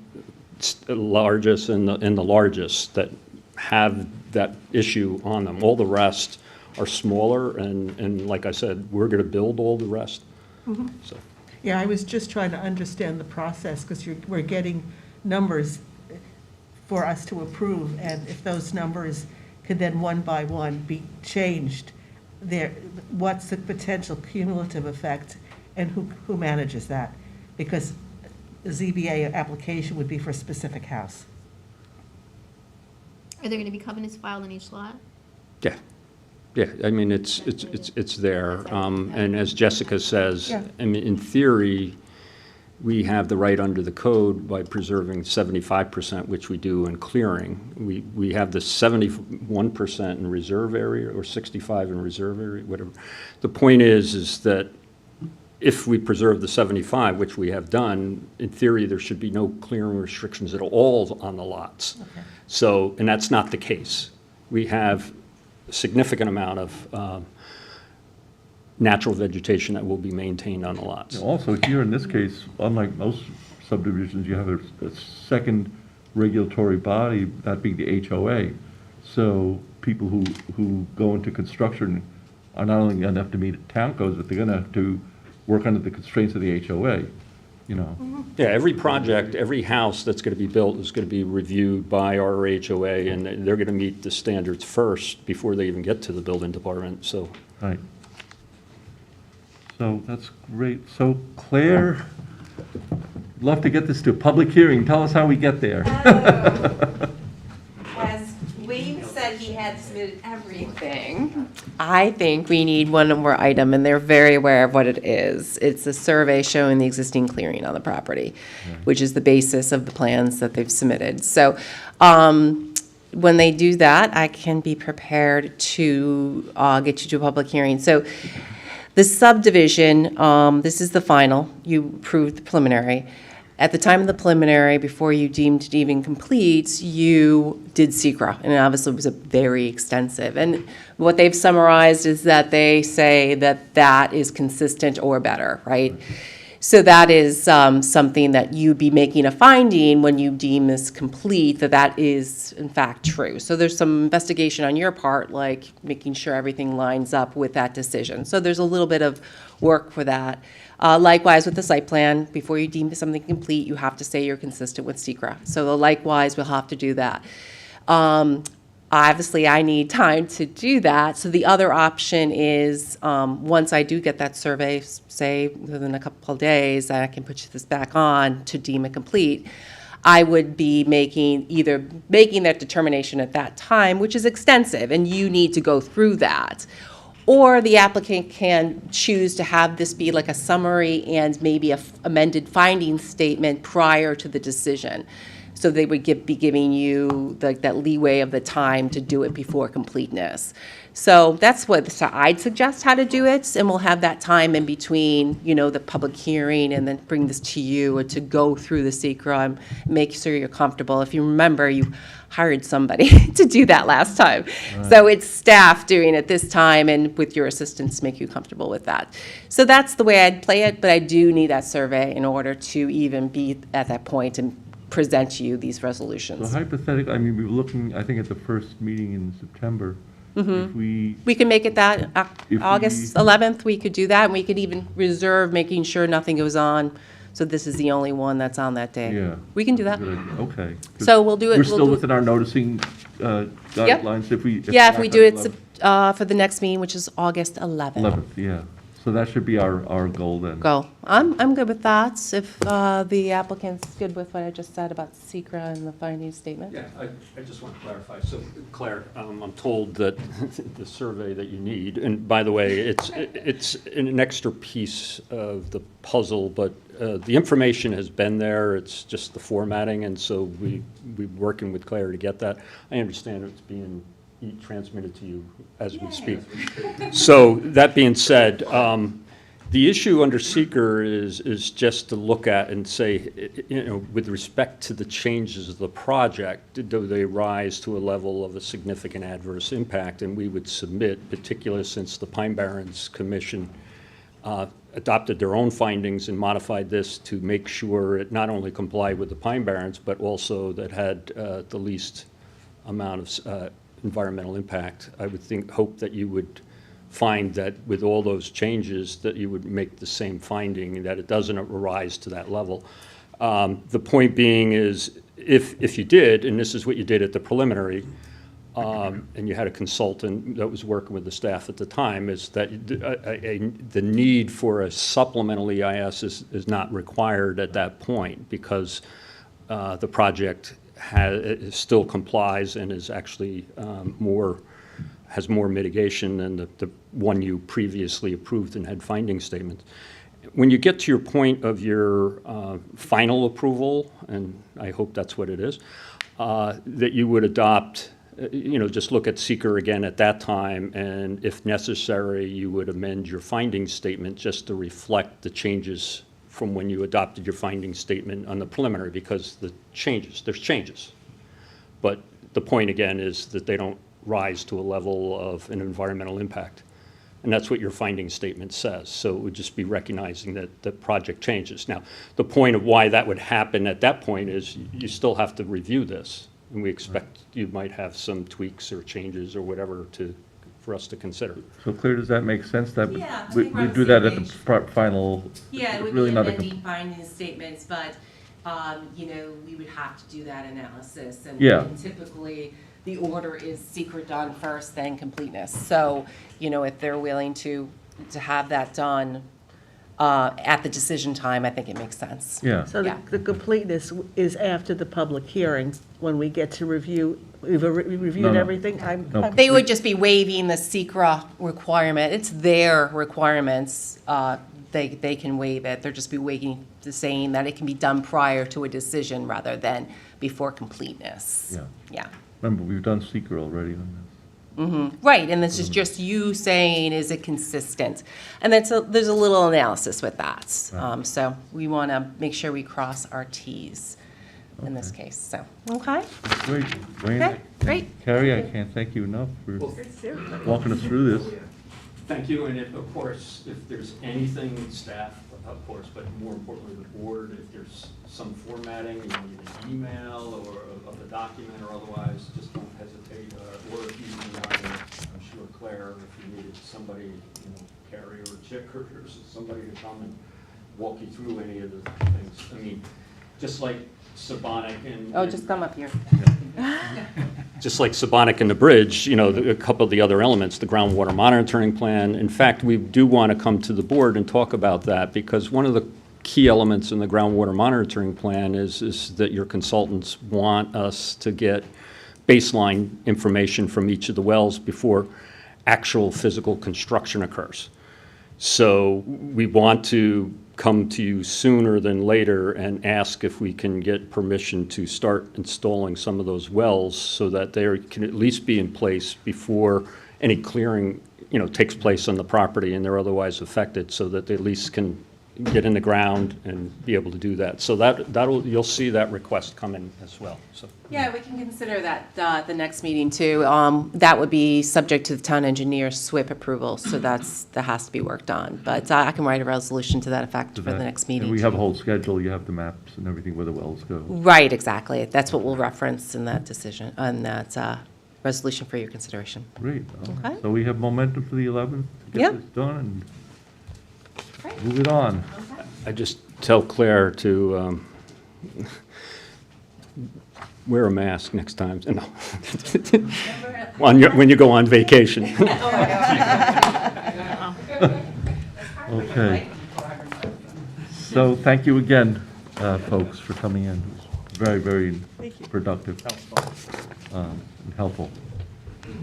largest and the largest that have that issue on them. All the rest are smaller, and like I said, we're going to build all the rest. So. Yeah, I was just trying to understand the process, because we're getting numbers for us to approve, and if those numbers could then one by one be changed, what's the potential cumulative effect, and who manages that? Because the ZBA application would be for a specific house. Are there going to be covenants filed in each lot? Yeah, yeah, I mean, it's there. And as Jessica says, Yeah. I mean, in theory, we have the right under the code by preserving 75%, which we do in clearing. We have the 71% in reserve area or 65 in reserve area, whatever. The point is that if we preserve the 75, which we have done, in theory, there should be no clearing restrictions at all on the lots. Okay. So, and that's not the case. We have a significant amount of natural vegetation that will be maintained on the lots. Also, here in this case, unlike most subdivisions, you have a second regulatory body, that being the HOA. So people who go into construction are not only going to have to meet town codes, but they're going to have to work under the constraints of the HOA, Yeah, every project, every house that's going to be built is going to be reviewed by our HOA, and they're going to meet the standards first before they even get to the building department, so. Right. So that's great. So Claire, love to get this to a public hearing. Tell us how we get there. As Wayne said, he had submitted everything. I think we need one more item, and they're very aware of what it is. It's a survey showing the existing clearing on the property, which is the basis of the plans that they've submitted. So when they do that, I can be prepared to get you to a public hearing. So the subdivision, this is the final. You approved the preliminary. At the time of the preliminary, before you deemed it even complete, you did SECRA, and obviously it was a very extensive. And what they've summarized is that they say that that is consistent or better, right? So that is something that you'd be making a finding when you deem this complete, that is in fact true. So there's some investigation on your part, like making sure everything lines up with that decision. So there's a little bit of work for that. Likewise with the site plan, before you deem something complete, you have to say you're consistent with SECRA. So likewise, we'll have to do that. Obviously, I need time to do that. So the other option is, once I do get that survey, say within a couple of days, I can put this back on to deem it complete. I would be making that determination at that time, which is extensive, and you need to go through that. Or the applicant can choose to have this be like a summary and maybe a amended finding statement prior to the decision. So they would be giving you that leeway of the time to do it before completeness. So that's what, so I'd suggest how to do it, and we'll have that time in between, the public hearing, and then bring this to you, or to go through the secra and make sure you're comfortable. If you remember, you hired somebody to do that last time. So it's staff doing it this time, and with your assistance to make you comfortable with that. So that's the way I'd play it, but I do need that survey in order to even be at that point and present you these So resolutions. hypothetically, I mean, we were looking, I think, at the first meeting in September. If we, We can make it that, If we- August 11th, we could do that, and we could even reserve making sure nothing goes on, so this is the only one that's on that day. yeah. We can do that. Good idea. Okay. So we'll do it. We're we'll still do it- within our noticing guidelines if we. Yeah, if we do it not for the next meeting, which is August 11th. 11th, yeah. So that should be our goal then. Go. I'm good with that, if the applicant's good with what I just said about secra and the finding statement. Yeah, I just want to clarify. So Claire, I'm told that the survey that you need, and by the way, it's an extra piece of the puzzle, but the information has been there. It's just the formatting, and so we're working with Claire to get that. I understand it's being transmitted to you as we speak. So that being said, the issue under seeker is just to look at and say, with respect to the changes of the project, do they rise to a level of a significant adverse impact? And we would submit, particularly since the Pine Barrens Commission adopted their own findings and modified this to make sure it not only complied with the Pine Barrens, but also that had the least amount of environmental impact. I would hope that you would find that with all those changes that you would make the same finding, that it doesn't rise to that level. The point being is, if you did, and this is what you did at the preliminary, and you had a consultant that was working with the staff at the time, is that the need for a supplemental EIS is not required at that point, because the project still complies and is actually has more mitigation than the one you previously approved and had finding statements. When you get to your point of your final approval, and I hope that's what it is, that you would adopt, just look at seeker again at that time, and if necessary, you would amend your finding statement just to reflect the changes from when you adopted your finding statement on the preliminary, because there's changes. But the point again is that they don't rise to a level of an environmental impact. And that's what your finding statement says. So it would just be recognizing that the project changes. Now, the point of why that would happen at that point is you still have to review this. And we expect you might have some tweaks or changes or whatever for us to consider. So Claire, does that make sense? That Yeah, I we think we're on the do that same at the final? Yeah, it would really be not a amending finding statements, but, we would have to do that analysis. Yeah. And typically, the order is secret done first, then completeness. So, if they're willing to have that done at the decision time, I think it makes sense. Yeah. So Yeah. the completeness is after the public hearing, when we get to review, we've reviewed No. everything? No. They would just be waiving the secra requirement. It's their requirements. They can waive it. They'll just be waiving the saying that it can be done prior to a decision rather than before completeness. Yeah. Yeah. Remember, we've done seeker already on Right, and this is just you saying, is it consistent? And there's a little analysis with that. So we want to make sure we cross our Ts in this case, so, okay? this. Great. Wayne, Okay, great. Carrie, I can't thank you enough for walking us through this. Thank you, and of course, if there's anything, staff, of course, but more importantly, the board, if there's some formatting, you need an email or of the document or otherwise, just don't hesitate, or if you can, I'm sure Claire, if you needed somebody, Carrie or Chick or somebody to come and walk you through any of the things. I mean, just like Sabonic and. Oh, just come up here. Just like Sabonic and the bridge, a couple of the other elements, the groundwater monitoring plan. In fact, we do want to come to the board and talk about that, because one of the key elements in the groundwater monitoring plan is that your consultants want us to get baseline information from each of the wells before actual physical construction occurs. So we want to come to you sooner than later and ask if we can get permission to start installing some of those wells so that they can at least be in place before any clearing, takes place on the property and they're otherwise affected, so that they at least can get in the ground and be able to do that. So you'll see that request come in as well, so. Yeah, we can consider that the next meeting too. That would be subject to the town engineer's SWIP approval, so that has to be worked on. But I can write a resolution to that effect for the next meeting. And we have a whole schedule, you have the maps and everything where the wells go. Right, exactly. That's what we'll reference in that decision, on that resolution for your consideration. Great. Okay. So we have momentum for the 11th to Yep. get this done and Great. move it on. I just tell Claire to wear a mask next time. No. When you go on vacation. Okay. So thank you again, folks, for coming in. It was very, very productive and helpful.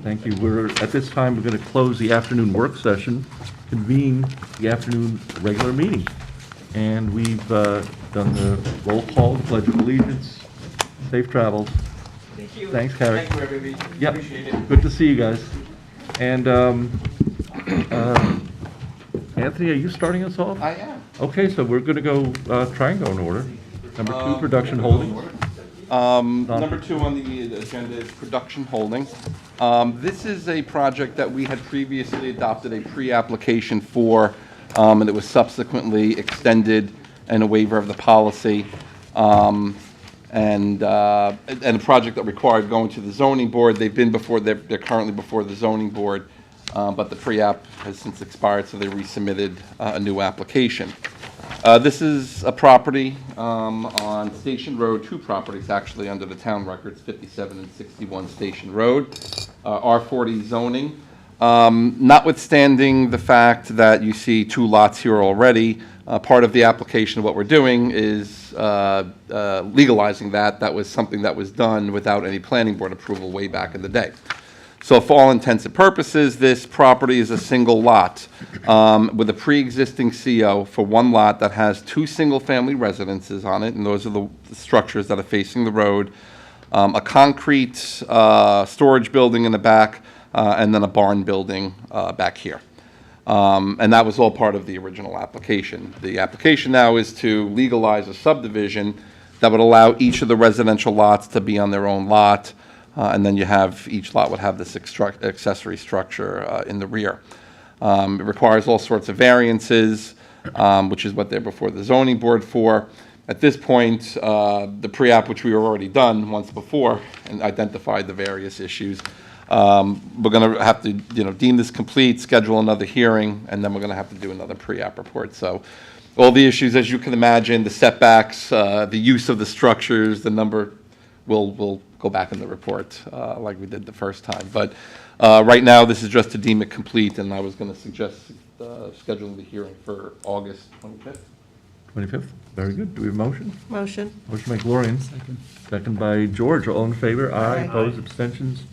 Thank you. At this time, we're going to close the afternoon work session, convene the afternoon regular meeting. And we've done the roll call, the Pledge of Allegiance, safe travels. Thank you. Thanks, Carrie. Thank you, everybody. Yep. Appreciate it. Good to see you guys. And Anthony, are you starting us off? I am. Okay, so we're going to go, try and go in order. Number 2, production holding. Number 2 on the agenda is production holding. This is a project that we had previously adopted a pre-application for, and it was subsequently extended and a waiver of the policy. And a project that required going to the zoning board. They've been before, they're currently before the zoning board, but the pre-app has since expired, so they resubmitted a new application. This is a property on Station Road, 2 properties actually under the town records, 57 and 61 Station Road, R40 zoning. Notwithstanding the fact that you see 2 lots here already, part of the application of what we're doing is legalizing that. That was something that was done without any planning board approval way back in the day. So for all intents and purposes, this property is a single lot with a pre-existing CO for 1 lot that has 2 single-family residences on it, and those are the structures that are facing the road, a concrete storage building in the back, and then a barn building back here. And that was all part of the original application. The application now is to legalize a subdivision that would allow each of the residential lots to be on their own lot, and then each lot would have this accessory structure in the rear. It requires all sorts of variances, which is what they're before the zoning board for. At this point, the pre-app, which we were already done once before and identified the various issues, we're going to have to, deem this complete, schedule another hearing, and then we're going to have to do another pre-app report. So all the issues, as you can imagine, the setbacks, the use of the structures, the number, will go back in the report like we did the first time. But right now, this is just to deem it complete, and I was going to suggest scheduling the hearing for August 25th. 25th? Very good. Do we have a motion? Motion. Motion by Gloria. Second by George. All in favor? Aye. Aye. Opposed? Abstentions?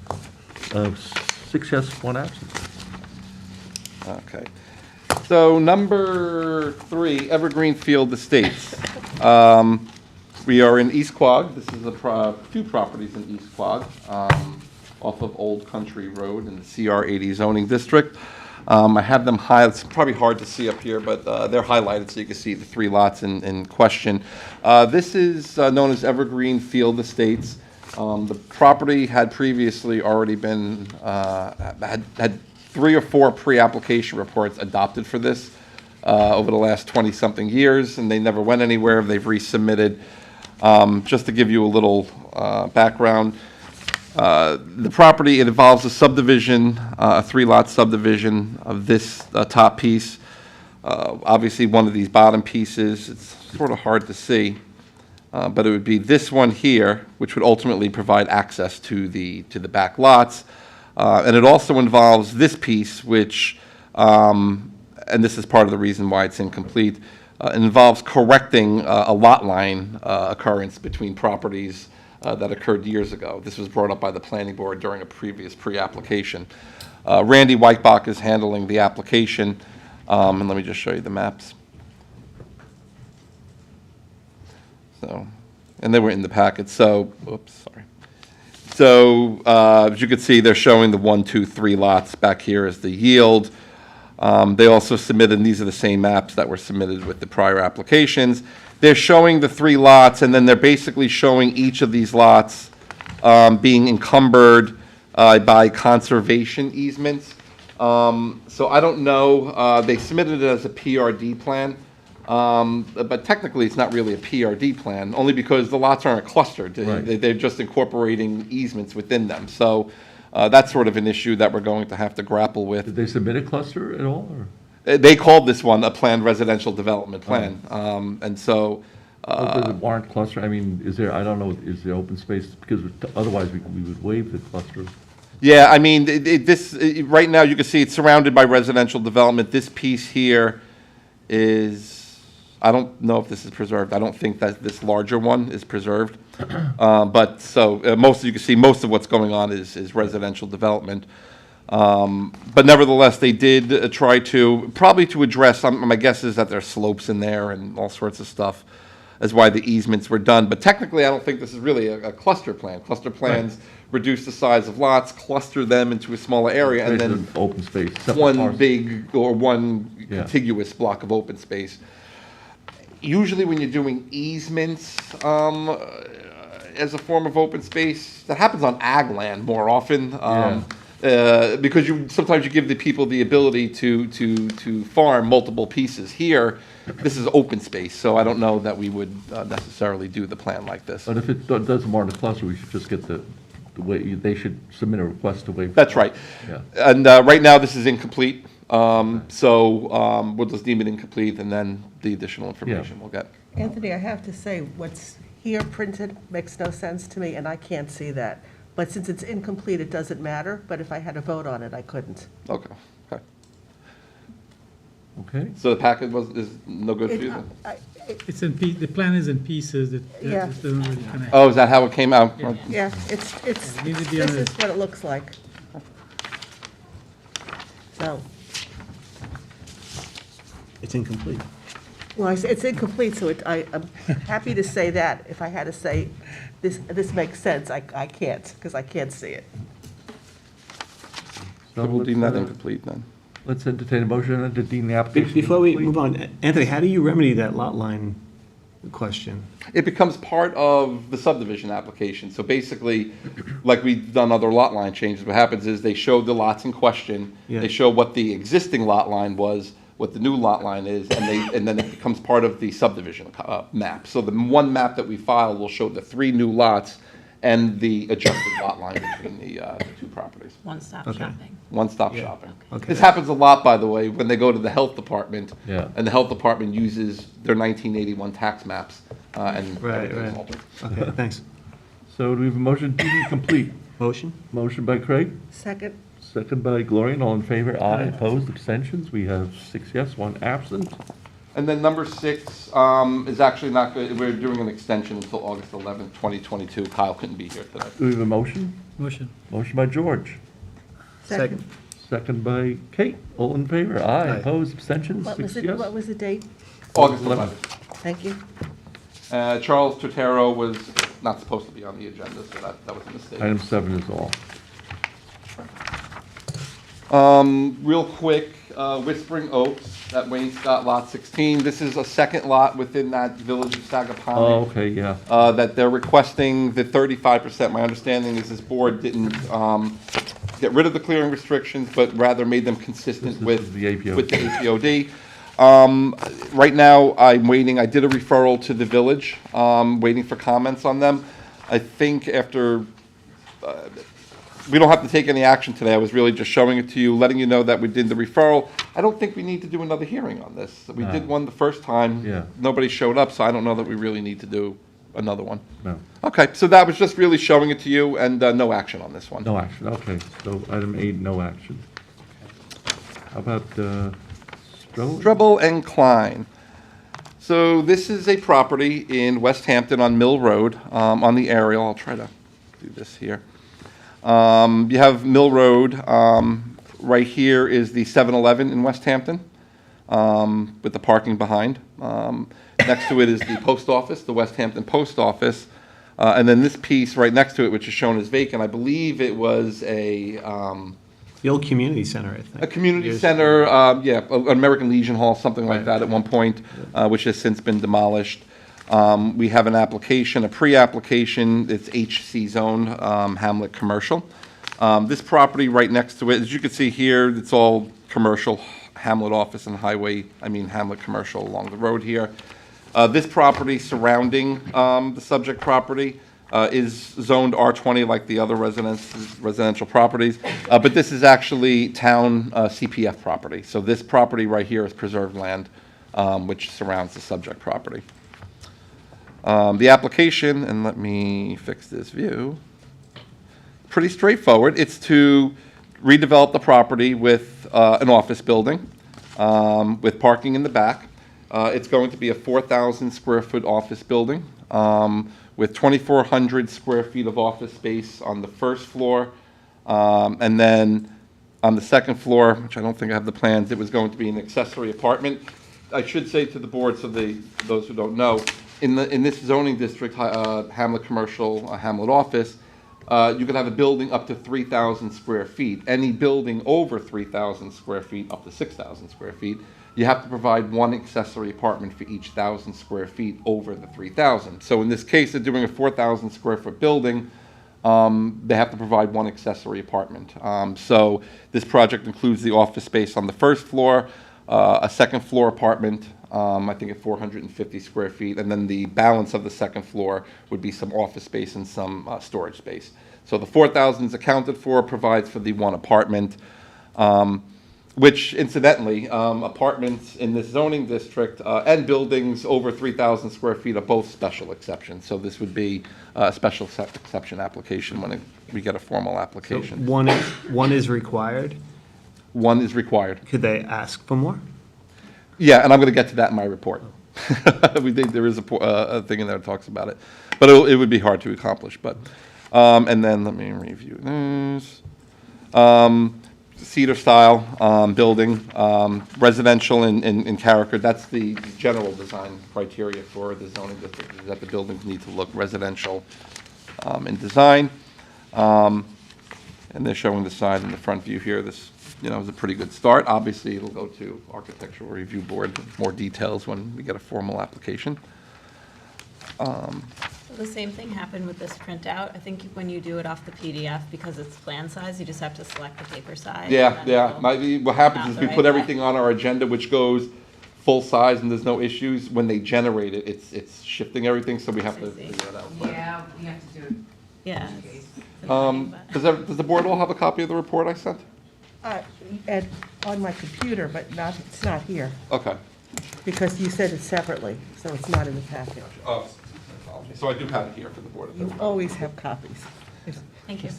6 yes, 1 absent. Okay. So number 3, Evergreen Field Estates. We are in East Quogue. This is 2 properties in East Quogue, off of Old Country Road in the CR 80 zoning district. I have them highlighted. It's probably hard to see up here, but they're highlighted so you can see the 3 lots in question. This is known as Evergreen Field Estates. The property had previously already been, had 3 or 4 pre-application reports adopted for this over the last 20-something years, and they never went anywhere. They've resubmitted. Just to give you a little background, the property, it involves a subdivision, a 3-lot subdivision of this top piece. Obviously, one of these bottom pieces, it's sort of hard to see. But it would be this one here, which would ultimately provide access to the back lots. And it also involves this piece, which, and this is part of the reason why it's incomplete, it involves correcting a lot line occurrence between properties that occurred years ago. This was brought up by the planning board during a previous pre-application. Randy Weichbach is handling the application, and let me just show you the maps. So, and they were in the packet. So, oops, sorry. So, as you can see, they're showing the 1, 2, 3 lots back here as the yield. They also submitted, and these are the same maps that were submitted with the prior applications. They're showing the 3 lots, and then they're basically showing each of these lots being encumbered by conservation easements. So I don't know, they submitted it as a PRD plan, but technically it's not really a PRD plan, only because the lots aren't clustered. Right. They're just incorporating easements within them. So that's sort of an issue that we're going to have to grapple with. Did they submit a cluster at all, or? They called this one a planned residential development plan. And so, Does it warrant cluster? I mean, is there, I don't know, is there open space? Because otherwise we would waive the cluster. yeah, I mean, right now, you can see it's surrounded by residential development. This piece here is, I don't know if this is preserved. I don't think that this larger one is preserved. But so, you can see most of what's going on is residential development. But nevertheless, they did try to, probably to address, my guess is that there are slopes in there and all sorts of stuff, as why the easements were done. But technically, I don't think this is really a cluster plan. Cluster plans reduce the size of lots, cluster them into a smaller area, and Create then an open space. separate one parcel. big or one Yeah. contiguous block of open space. Usually when you're doing easements as a form of open space, that happens on ag land more often. Because sometimes you give the people the ability to farm multiple pieces. Here, this is open space, so I don't know that we would necessarily do the plan like this. But if it doesn't warrant a cluster, we should just get the way, they should submit a request to waive. That's right. Yeah. And right now, this is incomplete, so we'll just deem it incomplete, and then the additional information we'll get. Anthony, I have to say, what's here printed makes no sense to me, and I can't see that. But since it's incomplete, it doesn't matter, but if I had a vote on it, I couldn't. Okay. Okay. So the packet is no good for you then? It's the plan is in pieces, it Yeah. it doesn't really connect. Oh, is that how it came out? Yeah, it's, Leave it this beyond is it. what it looks like. So, It's incomplete. well, it's incomplete, so I'm happy to say that. If I had to say, this makes sense, I can't, because I can't see it. So we'll deem that let's, incomplete then. Let's entertain a motion to deem the application. Before we complete. move on, Anthony, how do you remedy that lot line question? It becomes part of the subdivision application. So basically, like we've done other lot line changes, what happens is they show the lots in question, Yeah. they show what the existing lot line was, what the new lot line is, and then it becomes part of the subdivision map. So the one map that we file will show the 3 new lots and the adjusted lot line between the 2 properties. One-stop Okay. shopping. One-stop shopping. Okay. This happens a lot, by the way, when they go to the health department. Yeah. And the health department uses their 1981 tax maps, and Right, everything's right. altered. Okay, thanks. So do we have a motion to deem it complete? Motion? Motion by Craig, Second, second by Gloria, and all in favor? Aye. Opposed, abstentions? We have 6 yes, 1 absent. And then number 6 is actually not good, we're doing an extension until August 11th, 2022. Kyle couldn't be here today. Do we have a motion? Motion. Motion by George, second. second by Kate. All in favor? Aye. Aye. Opposed, abstentions? What 6 was yes. what was the date? August 11th. Thank you. Charles Turtero was not supposed to be on the agenda, so that was a mistake. Item 7 is all. Real quick, Whispering Oaks at Wayne Scott Lot 16. This is a second lot within that village of Sagaponic. Oh, okay, yeah. That they're requesting the 35%. My understanding is this board didn't get rid of the clearing restrictions, but rather made them consistent with the APOD. with the APOD. Right now, I'm waiting, I did a referral to the village, waiting for comments on them. I think after, we don't have to take any action today, I was really just showing it to you, letting you know that we did the referral. I don't think we need to do another hearing on this. We did one the first time. Yeah. Nobody showed up, so I don't know that we really need to do another one. No, Okay, so that was just really showing it to you, and no action on this one. no action, okay. So item 8, no action. How about Strobel? Strebel and Klein. So this is a property in West Hampton on Mill Road, on the aerial. I'll try to do this here. You have Mill Road. Right here is the 7-Eleven in West Hampton, with the parking behind. Next to it is the post office, the West Hampton Post Office. And then this piece right next to it, which is shown as vacant, I believe it was a The old community center, I think. a community Years center, ago. American Legion Hall, something like Right. that at one point, which has since been demolished. We have an application, a pre-application, it's HC zone, Hamlet Commercial. This property right next to it, as you can see here, it's all commercial, Hamlet office and Hamlet Commercial along the road here. This property surrounding the subject property is zoned R20 like the other residential properties, but this is actually town CPF property. So this property right here is preserved land, which surrounds the subject property. The application, and let me fix this view, pretty straightforward. It's to redevelop the property with an office building, with parking in the back. It's going to be a 4,000 square foot office building with 2,400 square feet of office space on the first floor. And then on the second floor, which I don't think I have the plans, it was going to be an accessory apartment. I should say to the board, so those who don't know, in this zoning district, Hamlet Commercial, Hamlet Office, you could have a building up to 3,000 square feet. Any building over 3,000 square feet, up to 6,000 square feet, you have to provide one accessory apartment for each 1,000 square feet over the 3,000. So in this case, they're doing a 4,000 square foot building. They have to provide one accessory apartment. So this project includes the office space on the first floor, a second floor apartment, I think at 450 square feet, and then the balance of the second floor would be some office space and some storage space. So the 4,000 is accounted for, provides for the one apartment, which incidentally, apartments in this zoning district and buildings over 3,000 square feet are both special exceptions. So this would be a special exception application when we get a formal So application. one is required. One is required. Could they ask for more? Yeah, and I'm going to get to that in my report. We think there is a thing in there that talks about it, but it would be hard to accomplish. But and then let me review this. Cedar style building, residential in character. That's the general design criteria for the zoning district, is that the buildings need to look residential in design. And they're showing the side and the front view here. This, is a pretty good start. Obviously, it'll go to Architectural Review Board with more details when we get a formal application. So the same thing happened with this printout. I think when you do it off the PDF, because it's plan size, you just have to select the paper size. Yeah, and yeah. then it'll What happens come is out we the put right way. everything on our agenda, which goes full size, and there's no issues. When they generate it, it's shifting everything, so we have to I see. figure it out. Yeah, we have to do it. Yeah. it's annoying, but- Does the board all have a copy of the report I sent? And on my computer, but it's not here, Okay. because you said it separately, so it's not in the packet. Oh, apologies. So I do have it here for the board. You always have copies. Thank you.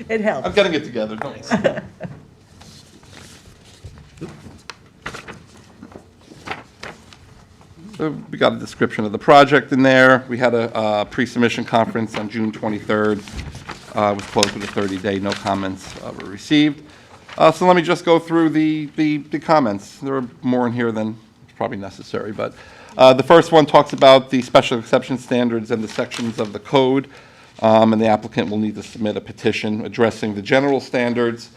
It helps. I'm getting it together, don't worry. So we got a description of the project in there. We had a pre-submission conference on June 23rd. It was closed with a 30-day, no comments were received. So let me just go through the comments. There are more in here than is probably necessary, but the first one talks about the special exception standards and the sections of the code, and the applicant will need to submit a petition addressing the general standards,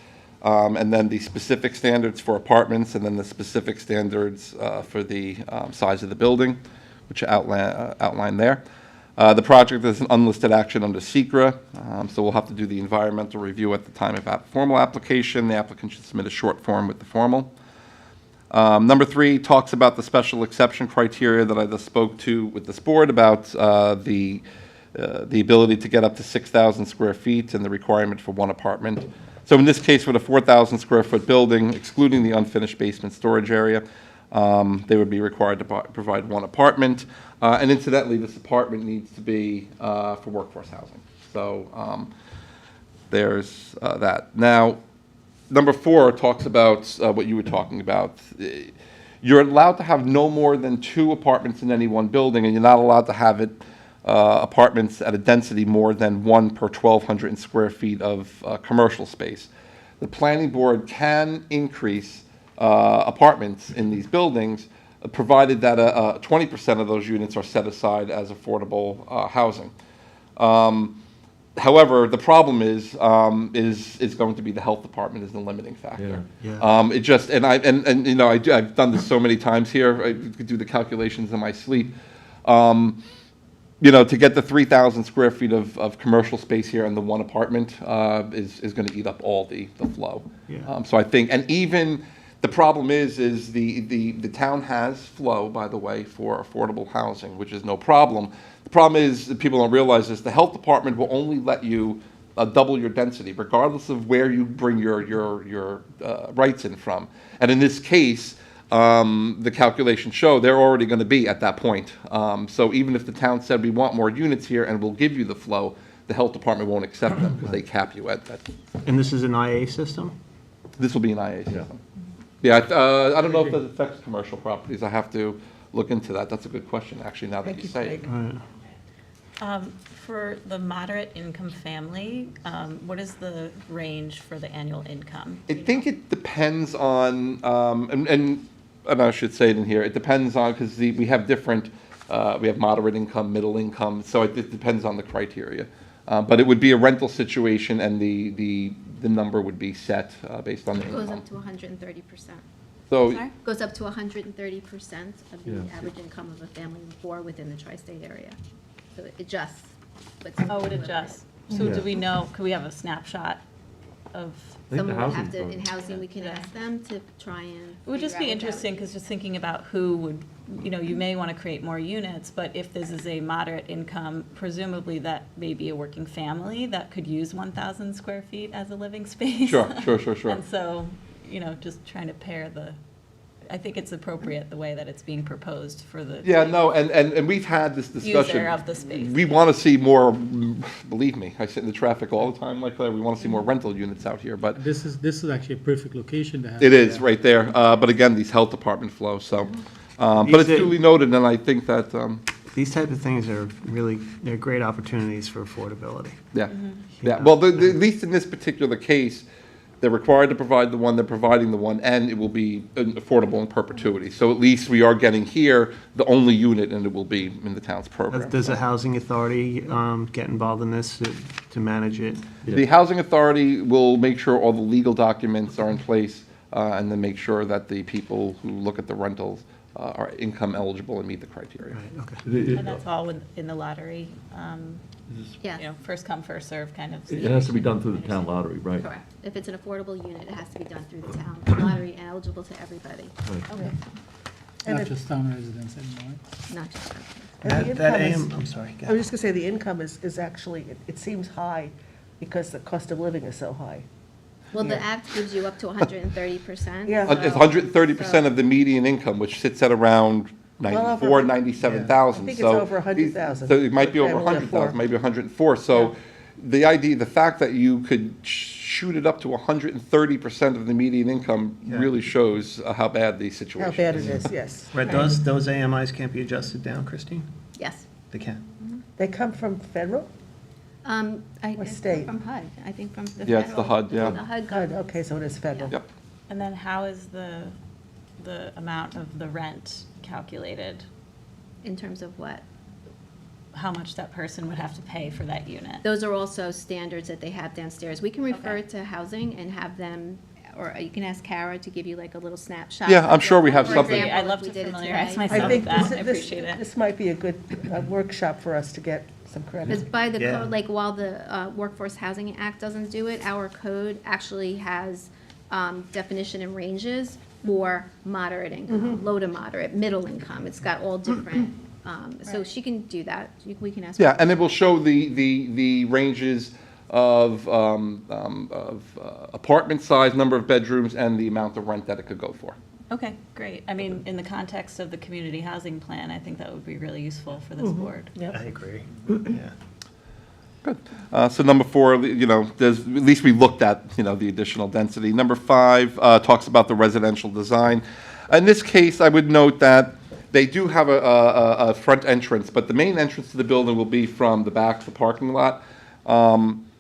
and then the specific standards for apartments, and then the specific standards for the size of the building, which are outlined there. The project is an unlisted action under SECRA, so we'll have to do the environmental review at the time of formal application. The applicant should submit a short form with the formal. Number 3 talks about the special exception criteria that I just spoke to with this board about the ability to get up to 6,000 square feet and the requirement for one apartment. So in this case, with a 4,000 square foot building, excluding the unfinished basement storage area, they would be required to provide one apartment. And incidentally, this apartment needs to be for workforce housing. So there's that. Now, number 4 talks about what you were talking about. You're allowed to have no more than 2 apartments in any one building, and you're not allowed to have it apartments at a density more than 1 per 1,200 square feet of commercial space. The planning board can increase apartments in these buildings, provided that 20% of those units are set aside as affordable housing. However, the problem is going to be the health department is the limiting factor. It just, and you know, I've done this so many times here, I could do the calculations in my sleep. You know, to get the 3,000 square feet of commercial space here and the one apartment is going to eat up all the flow. So I think, and even the problem is the town has flow, by the way, for affordable housing, which is no problem. The problem is that people don't realize this: the health department will only let you double your density, regardless of where you bring your rights in from. And in this case, the calculations show they're already going to be at that point. So even if the town said we want more units here and we'll give you the flow, the health department won't accept them because they cap you at that. And this is an IA system? This will be an IA system. Yeah, I don't know if that affects commercial properties. I have to look into that. That's a good question, actually, now that you say it. For the moderate income family, what is the range for the annual income? I think it depends on, and I should say it in here, it depends on, because we have different, we have moderate income, middle income, so it depends on the criteria. But it would be a rental situation, and the number would be set based on the income. Goes up to 130%. So, Sorry? Goes up to 130% of the average income of a family of four within the tri-state area. So it adjusts. Oh, it adjusts. So do we know, could we have a snapshot of? Someone would have to, in housing, we can ask them to try and. It would just be interesting, because just thinking about who would, you know, you may want to create more units, but if this is a moderate income, presumably that may be a working family that could use 1,000 square feet as a living space. Sure. And so, you know, just trying to pair I think it's appropriate the way that it's being proposed for the. yeah, no, and we've had this discussion. User of the space. We want to see more, believe me, I sit in the traffic all the time like that. We want to see more rental units out here, but This is actually a perfect location to have. it is right there. But again, these health department flow, so. But it's duly noted, and I think that, These type of things are really, they're great opportunities for affordability. yeah. Well, at least in this particular case, they're required to provide the one, they're providing the one, and it will be affordable in perpetuity. So at least we are getting here the only unit, and it will be in the town's program. Does the housing authority get involved in this to manage it? The housing authority will make sure all the legal documents are in place, and then make sure that the people who look at the rentals are income eligible and meet the criteria. Right, okay. And that's all in the lottery, Yes. you know, first come, first serve kind of. It has to be done through the town lottery, right? Correct. If it's an affordable unit, it has to be done through the town lottery and eligible to everybody, Okay. And Not it- just town residents anymore. not just. And the That income is- I'm sorry. go I was just going to say, the income is actually, it seems high because the cost of living is so high. Well, the act gives you up to 130%. Yeah. It's 130% of the median income, which sits at around Well over- 94, 97,000. I think it's So over 100,000 So it might be for over family of 100,000, four. maybe 104. So the fact that you could shoot it up to 130% of the median income really shows how bad the situation How is. bad it is, yes. Right, those AMIs can't be adjusted down, Christine? Yes. They can. They come from federal? I Or think state? from HUD. I think from the Yeah, it's the federal- HUD, yeah. The HUD Good, government. okay, so it is federal. Yep. And then how is the amount of the rent calculated? In terms of what? How much that person would have to pay for that unit? Those are also standards that they have downstairs. We can refer Okay. to housing and have them, or you can ask Kara to give you like a little snapshot. Yeah, I'm sure we have For something. example, I'd love if we to did it familiarize today. myself I think with that. this- I appreciate it. This might be a good workshop for us to get some Because credit. by the Yeah. code, like while the Workforce Housing Act doesn't do it, our code actually has definition and ranges for moderate income, low to moderate, middle income. It's got all different, so she can do that. We can ask. her. Yeah, and it will show the ranges of apartment size, number of bedrooms, and the amount of rent that it could go for. Okay, great. I mean, in the context of the community housing plan, I think that would be really useful for this board. I agree. Yeah. So number 4, you know, there's, at least we looked at, you know, the additional density. Number 5 talks about the residential design. In this case, I would note that they do have a front entrance, but the main entrance to the building will be from the back of the parking lot,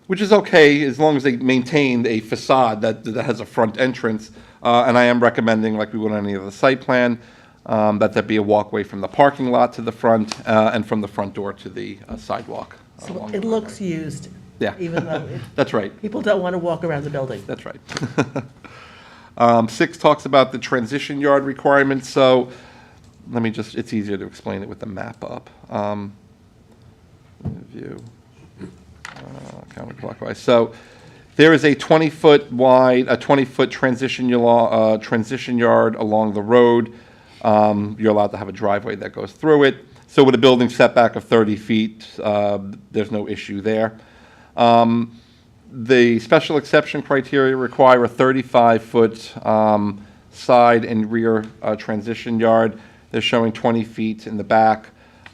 which is okay as long as they maintain a facade that has a front entrance. And I am recommending, like we would on any other site plan, that there be a walkway from the parking lot to the front and from the front door to the sidewalk. So along the it looks roadway. used, Yeah. even though That's right. people don't want to walk around the building. That's right. 6 talks about the transition yard requirements, so let me just, it's easier to explain it with the map up. View, counterclockwise. So there is a 20-foot wide, a 20-foot transition yard along the road. You're allowed to have a driveway that goes through it. So with a building setback of 30 feet, there's no issue there. The special exception criteria require a 35-foot side and rear transition yard. They're showing 20 feet in the back.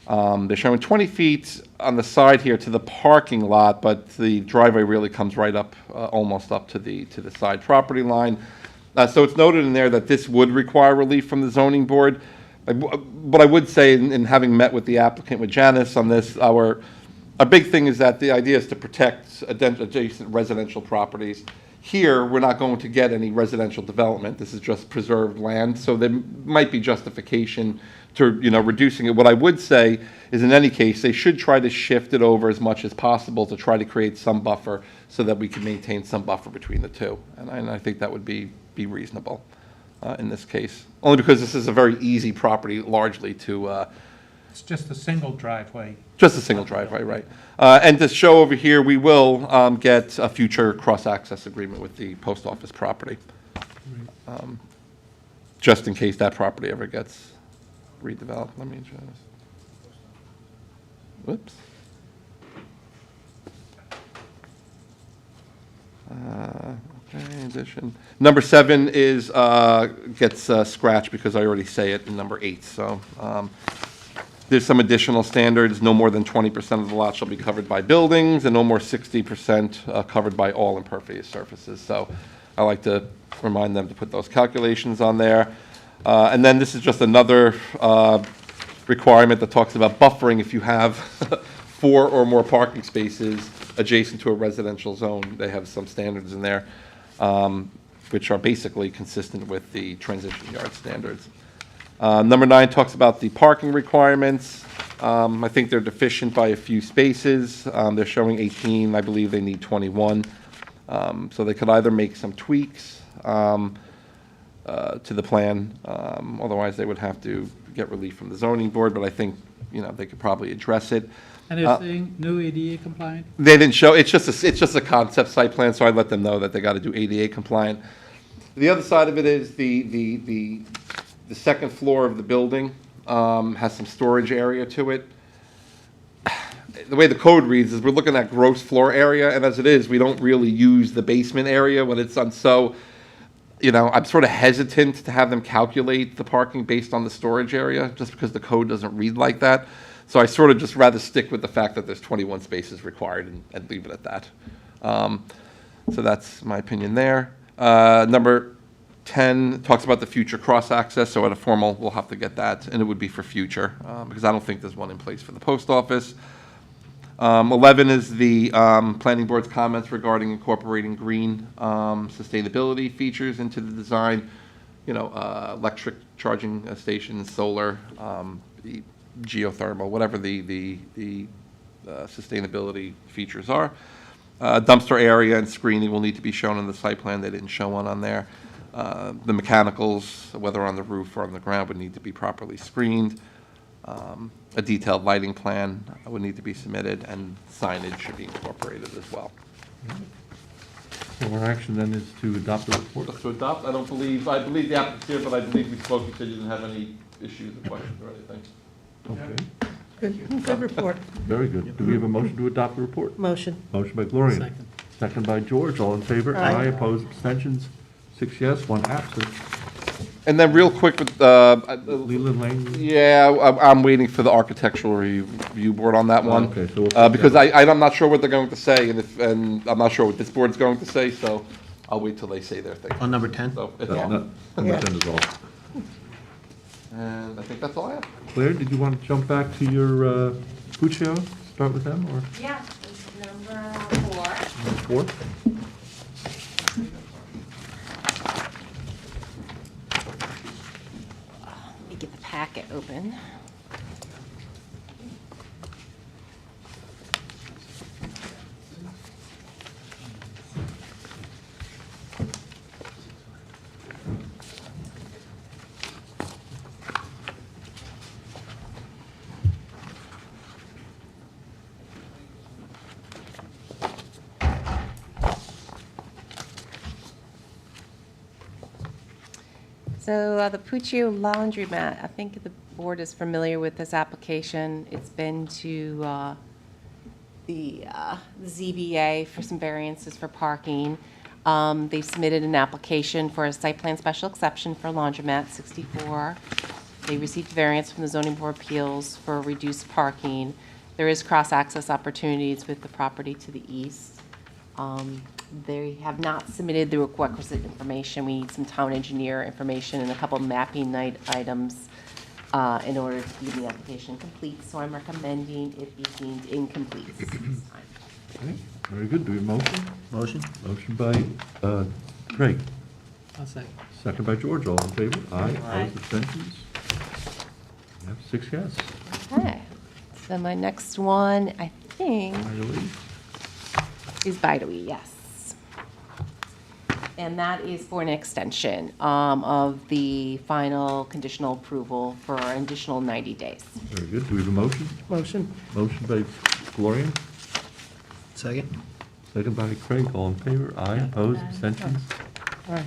They're showing 20 feet on the side here to the parking lot, but the driveway really comes right up, almost up to the side property line. So it's noted in there that this would require relief from the zoning board. What I would say, in having met with the applicant, with Janice on this, our big thing is that the idea is to protect adjacent residential properties. Here, we're not going to get any residential development. This is just preserved land, so there might be justification to, reducing it. What I would say is, in any case, they should try to shift it over as much as possible to try to create some buffer so that we can maintain some buffer between the two. And I think that would be reasonable in this case. Only because this is a very easy property largely to... It's just a single driveway. Just a single driveway, right. And to show over here, we will get a future cross-access agreement with the post office property. Just in case that property ever gets redeveloped. Let me just... Whoops. Okay, addition. Number 7 is, gets scratched because I already say it in number 8, so... There's some additional standards. No more than 20% of the lot shall be covered by buildings, and no more 60% covered by all impervious surfaces. So I like to remind them to put those calculations on there. And then this is just another requirement that talks about buffering if you have 4 or more parking spaces adjacent to a residential zone. They have some standards in there, which are basically consistent with the transition yard standards. Number 9 talks about the parking requirements. I think they're deficient by a few spaces. They're showing 18. I believe they need 21. So they could either make some tweaks to the plan. Otherwise, they would have to get relief from the zoning board. But I think, they could probably address it. And you're saying no ADA compliant? They didn't show. It's just a concept site plan. So I let them know that they got to do ADA compliant. The other side of it is the second floor of the building has some storage area to it. The way the code reads is we're looking at gross floor area, and as it is, we don't really use the basement area when it's on. So, I'm sort of hesitant to have them calculate the parking based on the storage area, just because the code doesn't read like that. So I sort of just rather stick with the fact that there's 21 spaces required and leave it at that. So that's my opinion there. Number 10 talks about the future cross-access, so at a formal, we'll have to get that, and it would be for future, because I don't think there's one in place for the post office. 11 is the planning board's comments regarding incorporating green sustainability features into the design, electric charging stations, solar, the geothermal, whatever the sustainability features are. Dumpster area and screening will need to be shown on the site plan. They didn't show one on there. The mechanicals, whether on the roof or on the ground, would need to be properly screened. A detailed lighting plan would need to be submitted, and signage should be incorporated as well. So our action then is to adopt the report. To adopt, I believe the applicant's here, but I believe we spoke, you said you didn't have any issues or questions or anything. Okay, Good report. very good. Do we have a motion to adopt the report? Motion. Motion by Gloria. Second. Second by George. All in favor? Aye. Opposed, abstentions? 6 yes, 1 absent. And then real quick with, Leland Lane? yeah, I'm waiting for the architectural review board on that one. Okay, so we'll Because I'm not sure what they're going to say, and I'm not sure what this board's going to say, so I'll wait till they say their thing. On number 10? So, That's yeah. not, Yeah. that is all. And I think that's all I have. Claire, did you want to jump back to your food show? Start with them, or Yeah, it's number 4. number 4? Let me get the packet open. So the Puccio Laundromat, I think the board is familiar with this application. It's been to the ZBA for some variances for parking. They've submitted an application for a site plan special exception for laundromat 64. They received variance from the zoning board of appeals for reduced parking. There is cross-access opportunities with the property to the east. They have not submitted the requisite information. We need some town engineer information and a couple mapping items in order to deem the application complete. So I'm recommending it be deemed incomplete at this time. Okay, very good. Do we have a motion? Motion? Motion by Craig, I'll second. second by George. All in favor? Aye. Aye. Opposed, abstentions? We have 6 yes. Okay. So my next one, I think, By the way, is Bidewee, yes. And that is for an extension of the final conditional approval for an additional 90 days. very good. Do we have a motion? Motion. Motion by Gloria, Second? second by Craig. All in favor? Aye. Opposed, Aye. abstentions? All right.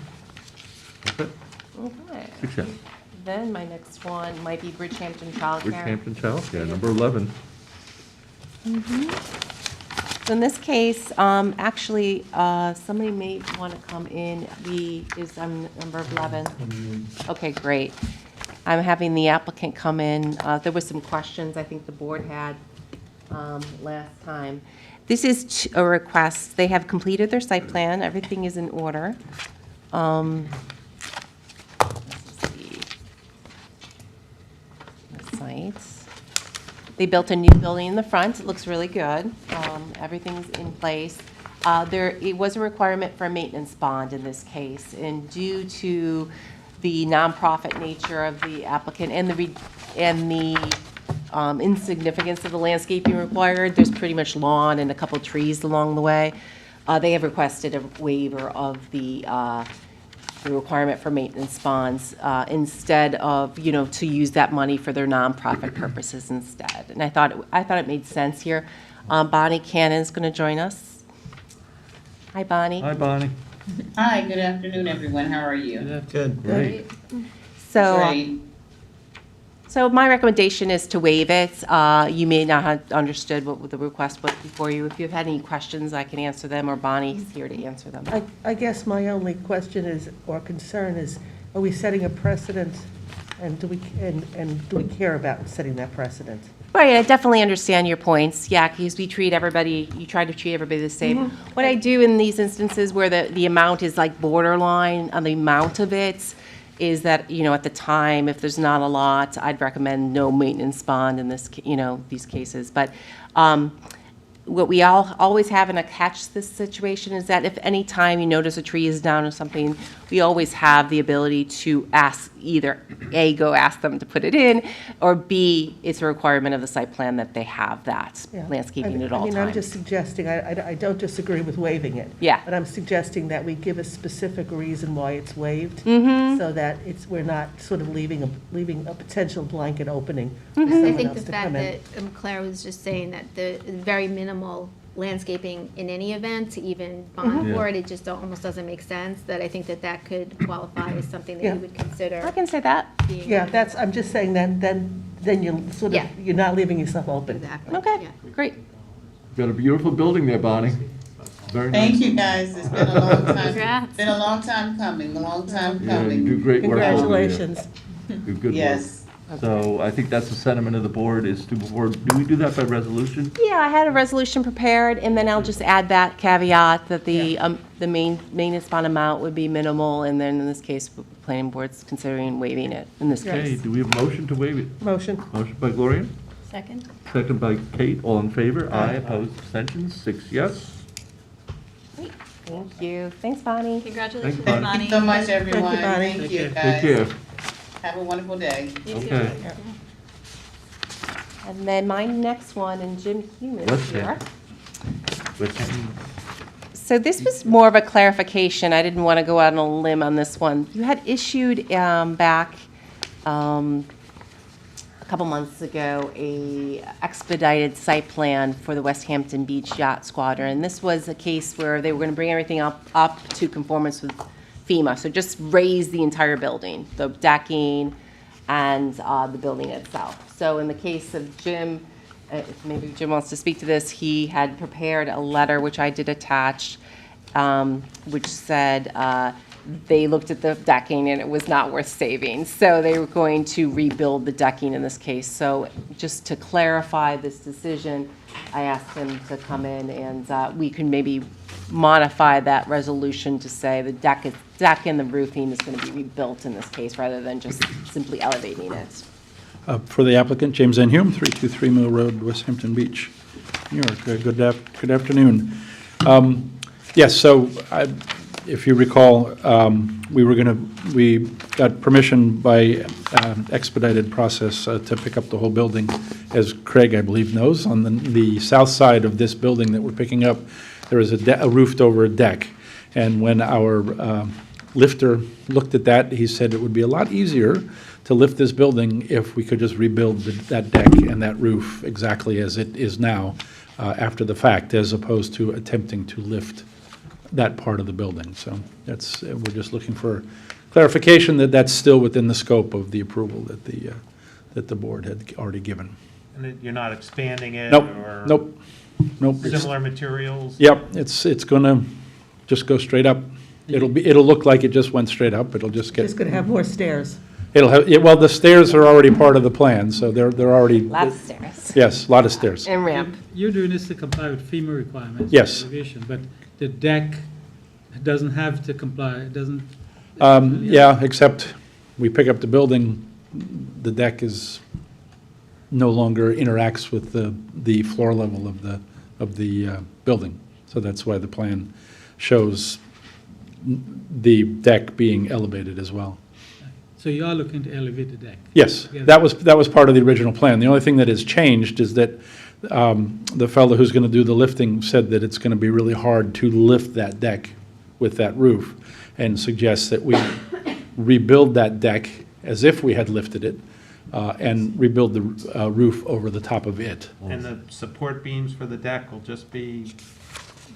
Okay, Okay. 6 yes. Then my next one might be Bridgehampton Childcare. Bridgehampton Childcare, number 11. So in this case, actually, somebody may want to come in. Is number 11? Okay, great. I'm having the applicant come in. There was some questions I think the board had last time. This is a request. They have completed their site plan. Everything is in order. Let's see. The site. They built a new building in the front. It looks really good. Everything's in place. It was a requirement for a maintenance bond in this case, and due to the nonprofit nature of the applicant and the insignificance of the landscaping required, there's pretty much lawn and a couple trees along the way. They have requested a waiver of the requirement for maintenance bonds instead of, to use that money for their nonprofit purposes instead. And I thought it made sense here. Bonnie Cannon's going to join us. Hi, Bonnie. Hi, Bonnie. Hi, good afternoon, everyone. How are you? Good. Great. Great. So my recommendation is to waive it. You may not have understood what the request was before you. If you've had any questions, I can answer them, or Bonnie's here to answer them. I guess my only question is, or concern is, are we setting a precedent, and do we care about setting that precedent? Right, I definitely understand your points, yeah, because you try to treat everybody the same. What I do in these instances where the amount is like borderline on the amount of it, is that, at the time, if there's not a lot, I'd recommend no maintenance bond in this, these cases. But what we always have in a catch this situation is that if any time you notice a tree is down or something, we always have the ability to ask either A, go ask them to put it in, or B, it's a requirement of the site plan that they have that Yeah. landscaping at all I mean, I'm times. just suggesting, I don't disagree with waiving it. Yeah. But I'm suggesting that we give a specific reason why it's waived, so that we're not sort of leaving a potential blanket opening for I someone think else the to fact come in. that Claire was just saying that the very minimal landscaping in any event, to even bond Yeah. for it, it just almost doesn't make sense, that I think that could qualify as something that Yeah. you would consider I can say that. being. Yeah, I'm just saying then you're sort of, Yeah. you're not leaving yourself open. Exactly. Okay, yeah. great. Got a beautiful building there, Bonnie. Very nice. Thank you, guys. It's been a long time. Congrats. Been a long time coming, a long time Yeah, you coming. do great work over there. Congratulations. Do good work. Yes. So I think that's the sentiment of the board is to, do we do that by resolution? Yeah, I had a resolution prepared, and then I'll just add that caveat that the maintenance bond amount would be minimal, and then in this case, the planning board's considering waiving it in this Okay, case. do we have a motion to waive it? Motion. Motion by Gloria, Second? second by Kate. All in favor? Aye. Opposed? Abstentions? 6 yes. Thank you. Thanks, Bonnie. Congratulations, Thank you, Thank you so much, everyone. Bonnie. Thank you, Take guys. care. Have a wonderful day. Okay. And then my next one, and Jim Hume is What's here. that? What's that? So this was more of a clarification. I didn't want to go out on a limb on this one. You had issued back a couple months ago a expedited site plan for the West Hampton Beach Yacht Squadron. This was a case where they were going to bring everything up to conformance with FEMA, so just raise the entire building, the decking and the building itself. So in the case of Jim, if maybe Jim wants to speak to this, he had prepared a letter, which I did attach, which said they looked at the decking and it was not worth saving. So they were going to rebuild the decking in this case. So just to clarify this decision, I asked him to come in and we can maybe modify that resolution to say the deck and the roofing is going to be rebuilt in this case rather than just simply elevating it. For the applicant, James N. Hume, 323 Mill Road, West Hampton Beach, New York. Good afternoon. Yes, so if you recall, we got permission by expedited process to pick up the whole building. As Craig, I believe, knows, on the south side of this building that we're picking up, there is a roofed over deck. And when our lifter looked at that, he said it would be a lot easier to lift this building if we could just rebuild that deck and that roof exactly as it is now after the fact, as opposed to attempting to lift that part of the building. So we're just looking for clarification that that's still within the scope of the approval that the board had already given. And you're not expanding it? Nope, or nope. Similar materials? Yep, it's gonna just go straight up. It'll look like it just went straight up. It'll just get. Just going to have more stairs. It'll have, well, the stairs are already part of the plan, so they're already. Lots of stairs. Yes, a lot of stairs. And ramp. You're doing this to comply with FEMA requirements. Yes. Elevation, but the deck doesn't have to comply, it doesn't. Yeah, except we pick up the building, the deck is, no longer interacts with the floor level of the building. So that's why the plan shows the deck being elevated as well. So you are looking to elevate the deck? Yes, Yeah. that was part of the original plan. The only thing that has changed is that the fellow who's going to do the lifting said that it's going to be really hard to lift that deck with that roof, and suggests that we rebuild that deck as if we had lifted it, and rebuild the roof over the top of it. And the support beams for the deck will just be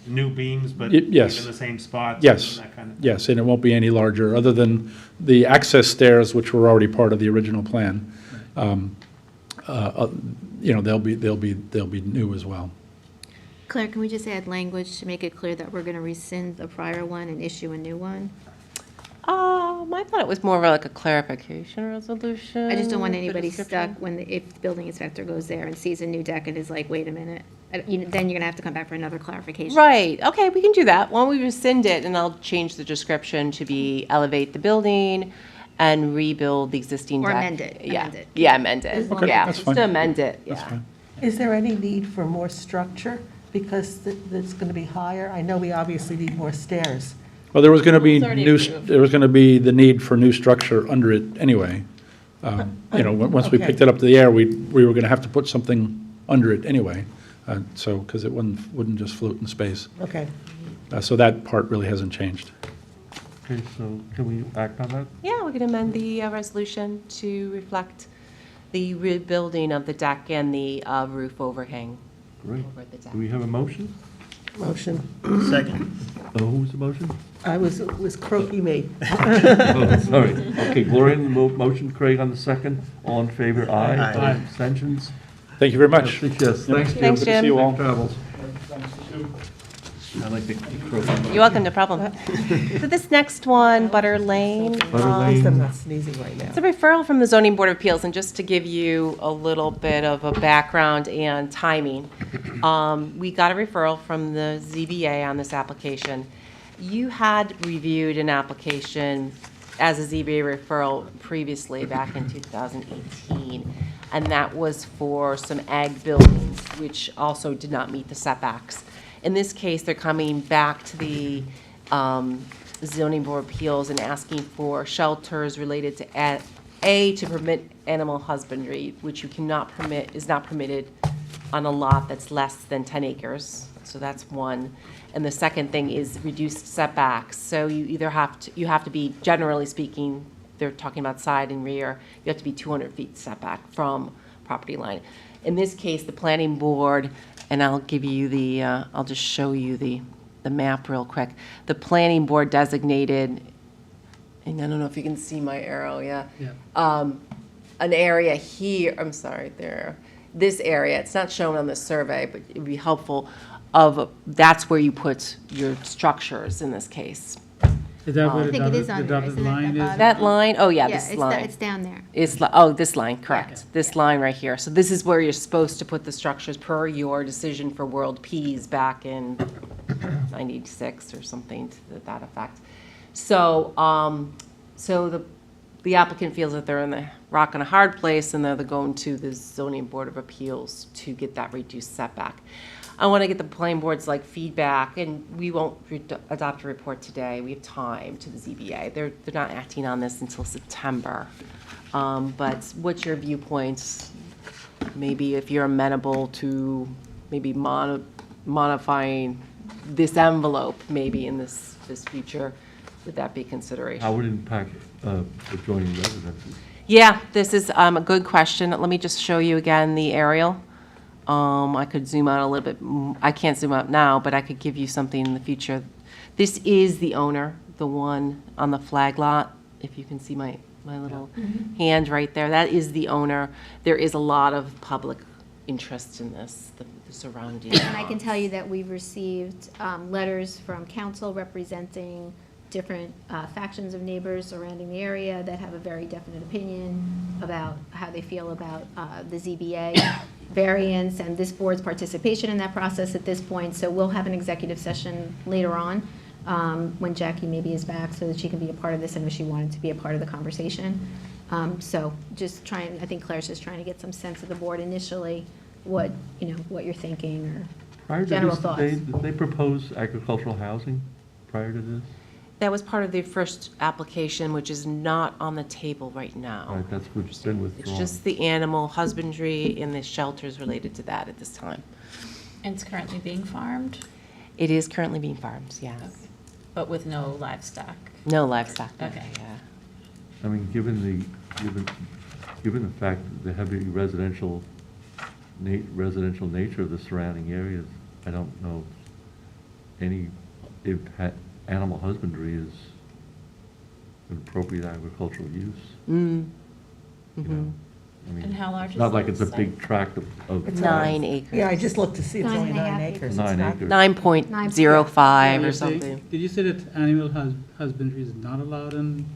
new beams, but Yes. in the same spots? Yes, And that kind of thing? yes, and it won't be any larger, other than the access stairs, which were already part of the original plan. They'll be new as well. Claire, can we just add language to make it clear that we're going to rescind the prior one and issue a new one? I thought it was more of like a clarification resolution. I just don't want the anybody description. stuck if the building inspector goes there and sees a new deck and is like, wait a minute. Then you're going to have to come back for another clarification. Right, okay, we can do that. Why don't we rescind it, and I'll change the description to be elevate the building and rebuild the existing Or deck. amend it, Yeah, amend it. yeah, amend it, Okay, yeah. that's Just fine. amend it, That's yeah. fine. Is there any need for more structure? Because it's going to be higher? I know we obviously need more stairs. Well, there was going to be It's already approved. there was going to be the need for new structure under it anyway. Once we Okay. picked it up to the air, we were going to have to put something under it anyway, because it wouldn't just float in space. Okay. So that part really hasn't changed. Okay, so can we act on that? Yeah, we can amend the resolution to reflect the rebuilding of the deck and the roof overhang Great. over the deck. Do we have a motion? Motion. Second. Who was the motion? It was croaky me. Oh, sorry. Okay, Gloria on the motion, Craig on the second. All in favor, aye. Aye. Abstentions? Thank you very much. Yes, thanks, Jim. Thanks, Good to Jim. see you all. Safe travels. I like the croaky. You're welcome, no problem. So this next one, Butter Lane. Butter At Lane. least I'm not sneezing right now. It's a referral from the Zoning Board of Appeals, and just to give you a little bit of a background and timing, we got a referral from the ZBA on this application. You had reviewed an application as a ZBA referral previously, back in 2018, and that was for some ag buildings, which also did not meet the setbacks. In this case, they're coming back to the Zoning Board of Appeals and asking for shelters related to to permit animal husbandry, which you cannot permit, is not permitted on a lot that's less than 10 acres. So that's one. And the second thing is reduced setbacks. So you either have to be, generally speaking, they're talking about side and rear, you have to be 200 feet setback from property line. In this case, the planning board, and I'll give you I'll just show you the map real quick. The planning board designated and I don't know if you can see my arrow, yeah. Yeah. An area here, I'm sorry, there, this area, it's not shown on the survey, but it'd be helpful that's where you put your structures in this case. Is that where I the think it is dotted, the on there, dotted isn't it, line at the is? bottom? That line, oh yeah, Yeah, this line. it's down there. This line, correct. This line right here. So this is where you're supposed to put the structures per your decision for World Peace back in 96 or something to that effect. So, the applicant feels that they're in the rock and a hard place, and they're going to the zoning board of appeals to get that reduced setback. I want to get the planning board's feedback, and we won't adopt a report today. We have time to the ZBA. They're not acting on this until September. But what's your viewpoints? Maybe if you're amenable to maybe modifying this envelope, maybe in this future, would that be consideration? How would it impact adjoining residences? Yeah, this is a good question. Let me just show you again the aerial. I could zoom out a little bit. I can't zoom out now, but I could give you something in the future. This is the owner, the one on the flag lot. If you can see my little hand right there, that is the owner. There is a lot of public interest in this, the surrounding. And I can tell you that we've received letters from council representing different factions of neighbors surrounding the area that have a very definite opinion about how they feel about the ZBA variance and this board's participation in that process at this point. So we'll have an executive session later on when Jackie maybe is back so that she can be a part of this and if she wanted to be a part of the conversation. So just trying, I think Claire's just trying to get some sense of the board initially, what you're thinking or Prior to general this, thoughts. did they propose agricultural housing prior to this? That was part of the first application, which is not on the table right now. Right, that's what's been It's withdrawn. just the animal husbandry and the shelters related to that at this time. And it's currently being farmed, It is currently being farmed, yes. but with no livestock. No livestock there, Okay. yeah. I mean, given the fact that the heavy residential nature of the surrounding areas, I don't know if animal husbandry is an appropriate agricultural use. You know, I mean, And how large it's is not like the it's a big site? tract of. It's 9 acres. Yeah, I just looked to see, it's only 9 9.5 acres. It's 9 not- acres. 9.05 or Did something. you say that animal husbandry is not allowed in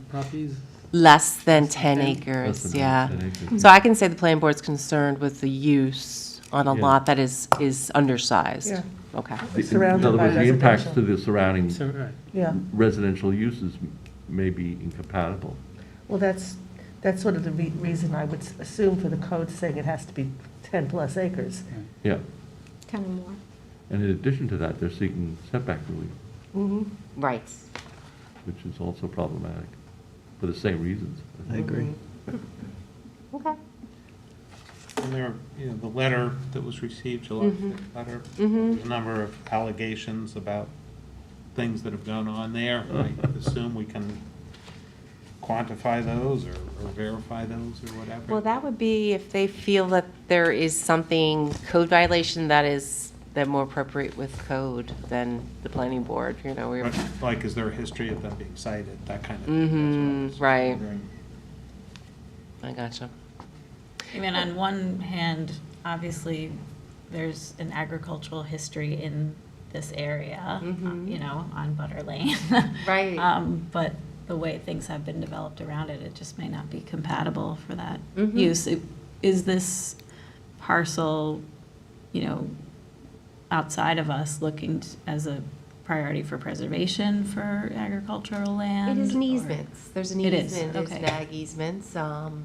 properties? Less than 10 10? acres, Less than yeah. 10 acres. So I can say the planning board's concerned with the use on a Yeah. lot that is undersized. Yeah. Okay. In Surrounded other by words, the impacts to residential. the surrounding So, right. Yeah, residential uses may be incompatible. well, that's sort of the reason I would assume for the code saying it has to be 10-plus acres. Yeah, 10 or more. and in addition to that, they're seeking setback relief, Right. which is also problematic, for the same reasons. I agree. Okay. And there, the letter that was received, July 5th letter, there's a number of allegations about things that have gone on there. I assume we can quantify those or verify those or whatever. Well, that would be if they feel that there is something, code violation that is more appropriate with code than the planning board, we're. But, like, is there a history of them being cited, that kind of thing? That's what I was Right. wondering. I gotcha. I mean, on one hand, obviously, there's an agricultural history in this area, on Butter Lane. Right. But the way things have been developed around it, it just may not be compatible for that Mhm. use. Is this parcel, outside of us looking as a priority for preservation for agricultural land? It is an or- easement. There's an It is, easement, there's an okay. ag easement, and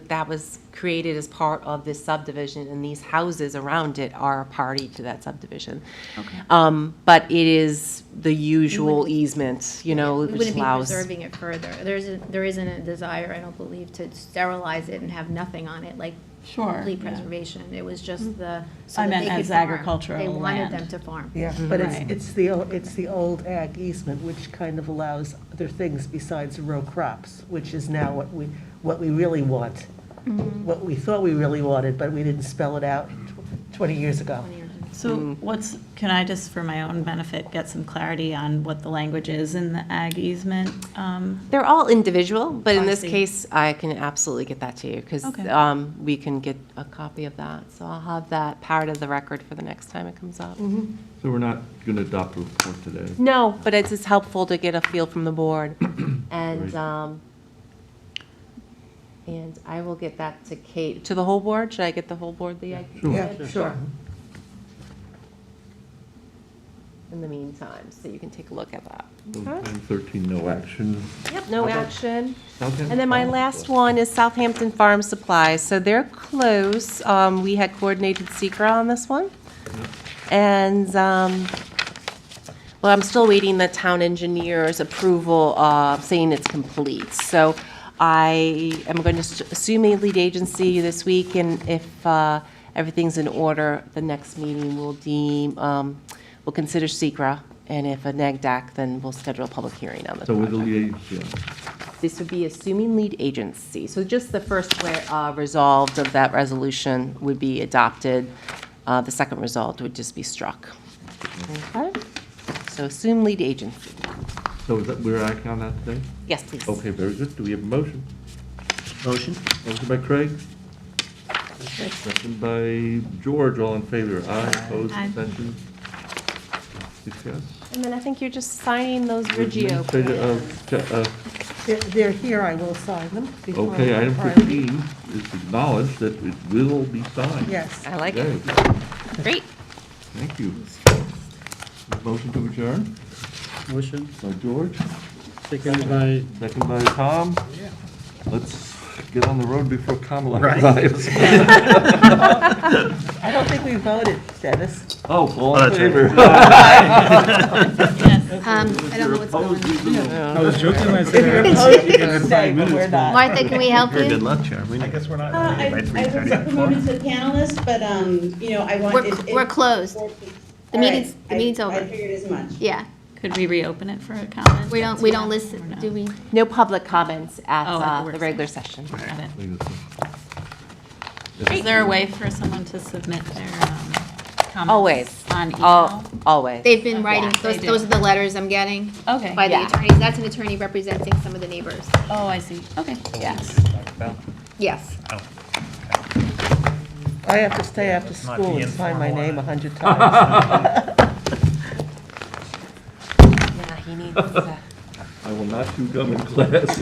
that was created as part of this subdivision, and these houses around it are a party to that subdivision. Okay. But it is the usual easement, We which wouldn't be allows. preserving it further. There isn't a desire, I don't believe, to sterilize it and have nothing on it, like Sure, complete yeah. preservation. It was just the, so I that meant they could as farm. agricultural They wanted land. them to farm. Yeah, but Right. it's the old ag easement, which kind of allows other things besides row crops, which is now what we really want. What we thought we really wanted, but we didn't spell it out 20 years ago. So can I just, for my own benefit, get some clarity on what the language is in the ag easement? They're all individual, but in I this see. case, I can absolutely get that to you, because Okay. we can get a copy of that. So I'll have that part of the record for the next time it comes up. So we're not going to adopt a report today? No, but it's just helpful to get a feel from the board. And, Right. and I will get that to Kate, to the whole board? Should I get the whole board the idea? Sure. Yeah, sure. In the meantime, so you can take a look at that. So Okay? Item 13, no action. Yep, no action. Southampton And then my Farm last Supply. one is Southampton Farm Supplies. So they're close. We had coordinated secra on this one. And, well, I'm still waiting the town engineer's approval, saying it's complete. So I am going to assume a lead agency this week, and if everything's in order, the next meeting will deem, we'll consider secra, and if a neg deck, then we'll schedule a public hearing on the So with the project. lead agency on. This would be assuming lead agency. So just the first resolved of that resolution would be adopted. The second result would just be struck. Okay? So assume lead agency. So is that, we're acting on that today? Yes, please. Okay, very good. Do we have a motion? Motion? Motion by Craig. Second by George. All in favor? Aye. Opposed? Aye. Abstentions? 6 yes. And then I think you're just signing those Reggio Administrator, plans. They're here, I will sign them. before Okay, item Friday. 15 is acknowledged that it will be signed. Yes. I like it. Yay. Great. Thank you. Motion to adjourn Motion, by George, seconded by second by Tom. Let's get on the road before Kamala arrives. I don't think we voted, Dennis. Oh, all in favor? I don't know what's going on. I was joking when I If you're said. opposed, you can stay, but we're not. Martha, can we help you? Good luck, Chairman. I guess we're not. I was promoted to panelist, but, you know, I want. We're closed. The meeting's I over. figured as much. Yeah. Could we reopen it for a comment? We don't listen, do we? No public comments at Oh, at the work the regular session. Got it. Is Is there a way for someone to submit their comments? Always. On email? Always. They've been writing, they do. those are the letters I'm getting Okay. by the Yeah. attorneys. That's an attorney representing some of the neighbors. Oh, I see. Okay. Yes. Yes. I have to stay after school and sign my name 100 times. Yeah, he needs to. I will not chew gum in class.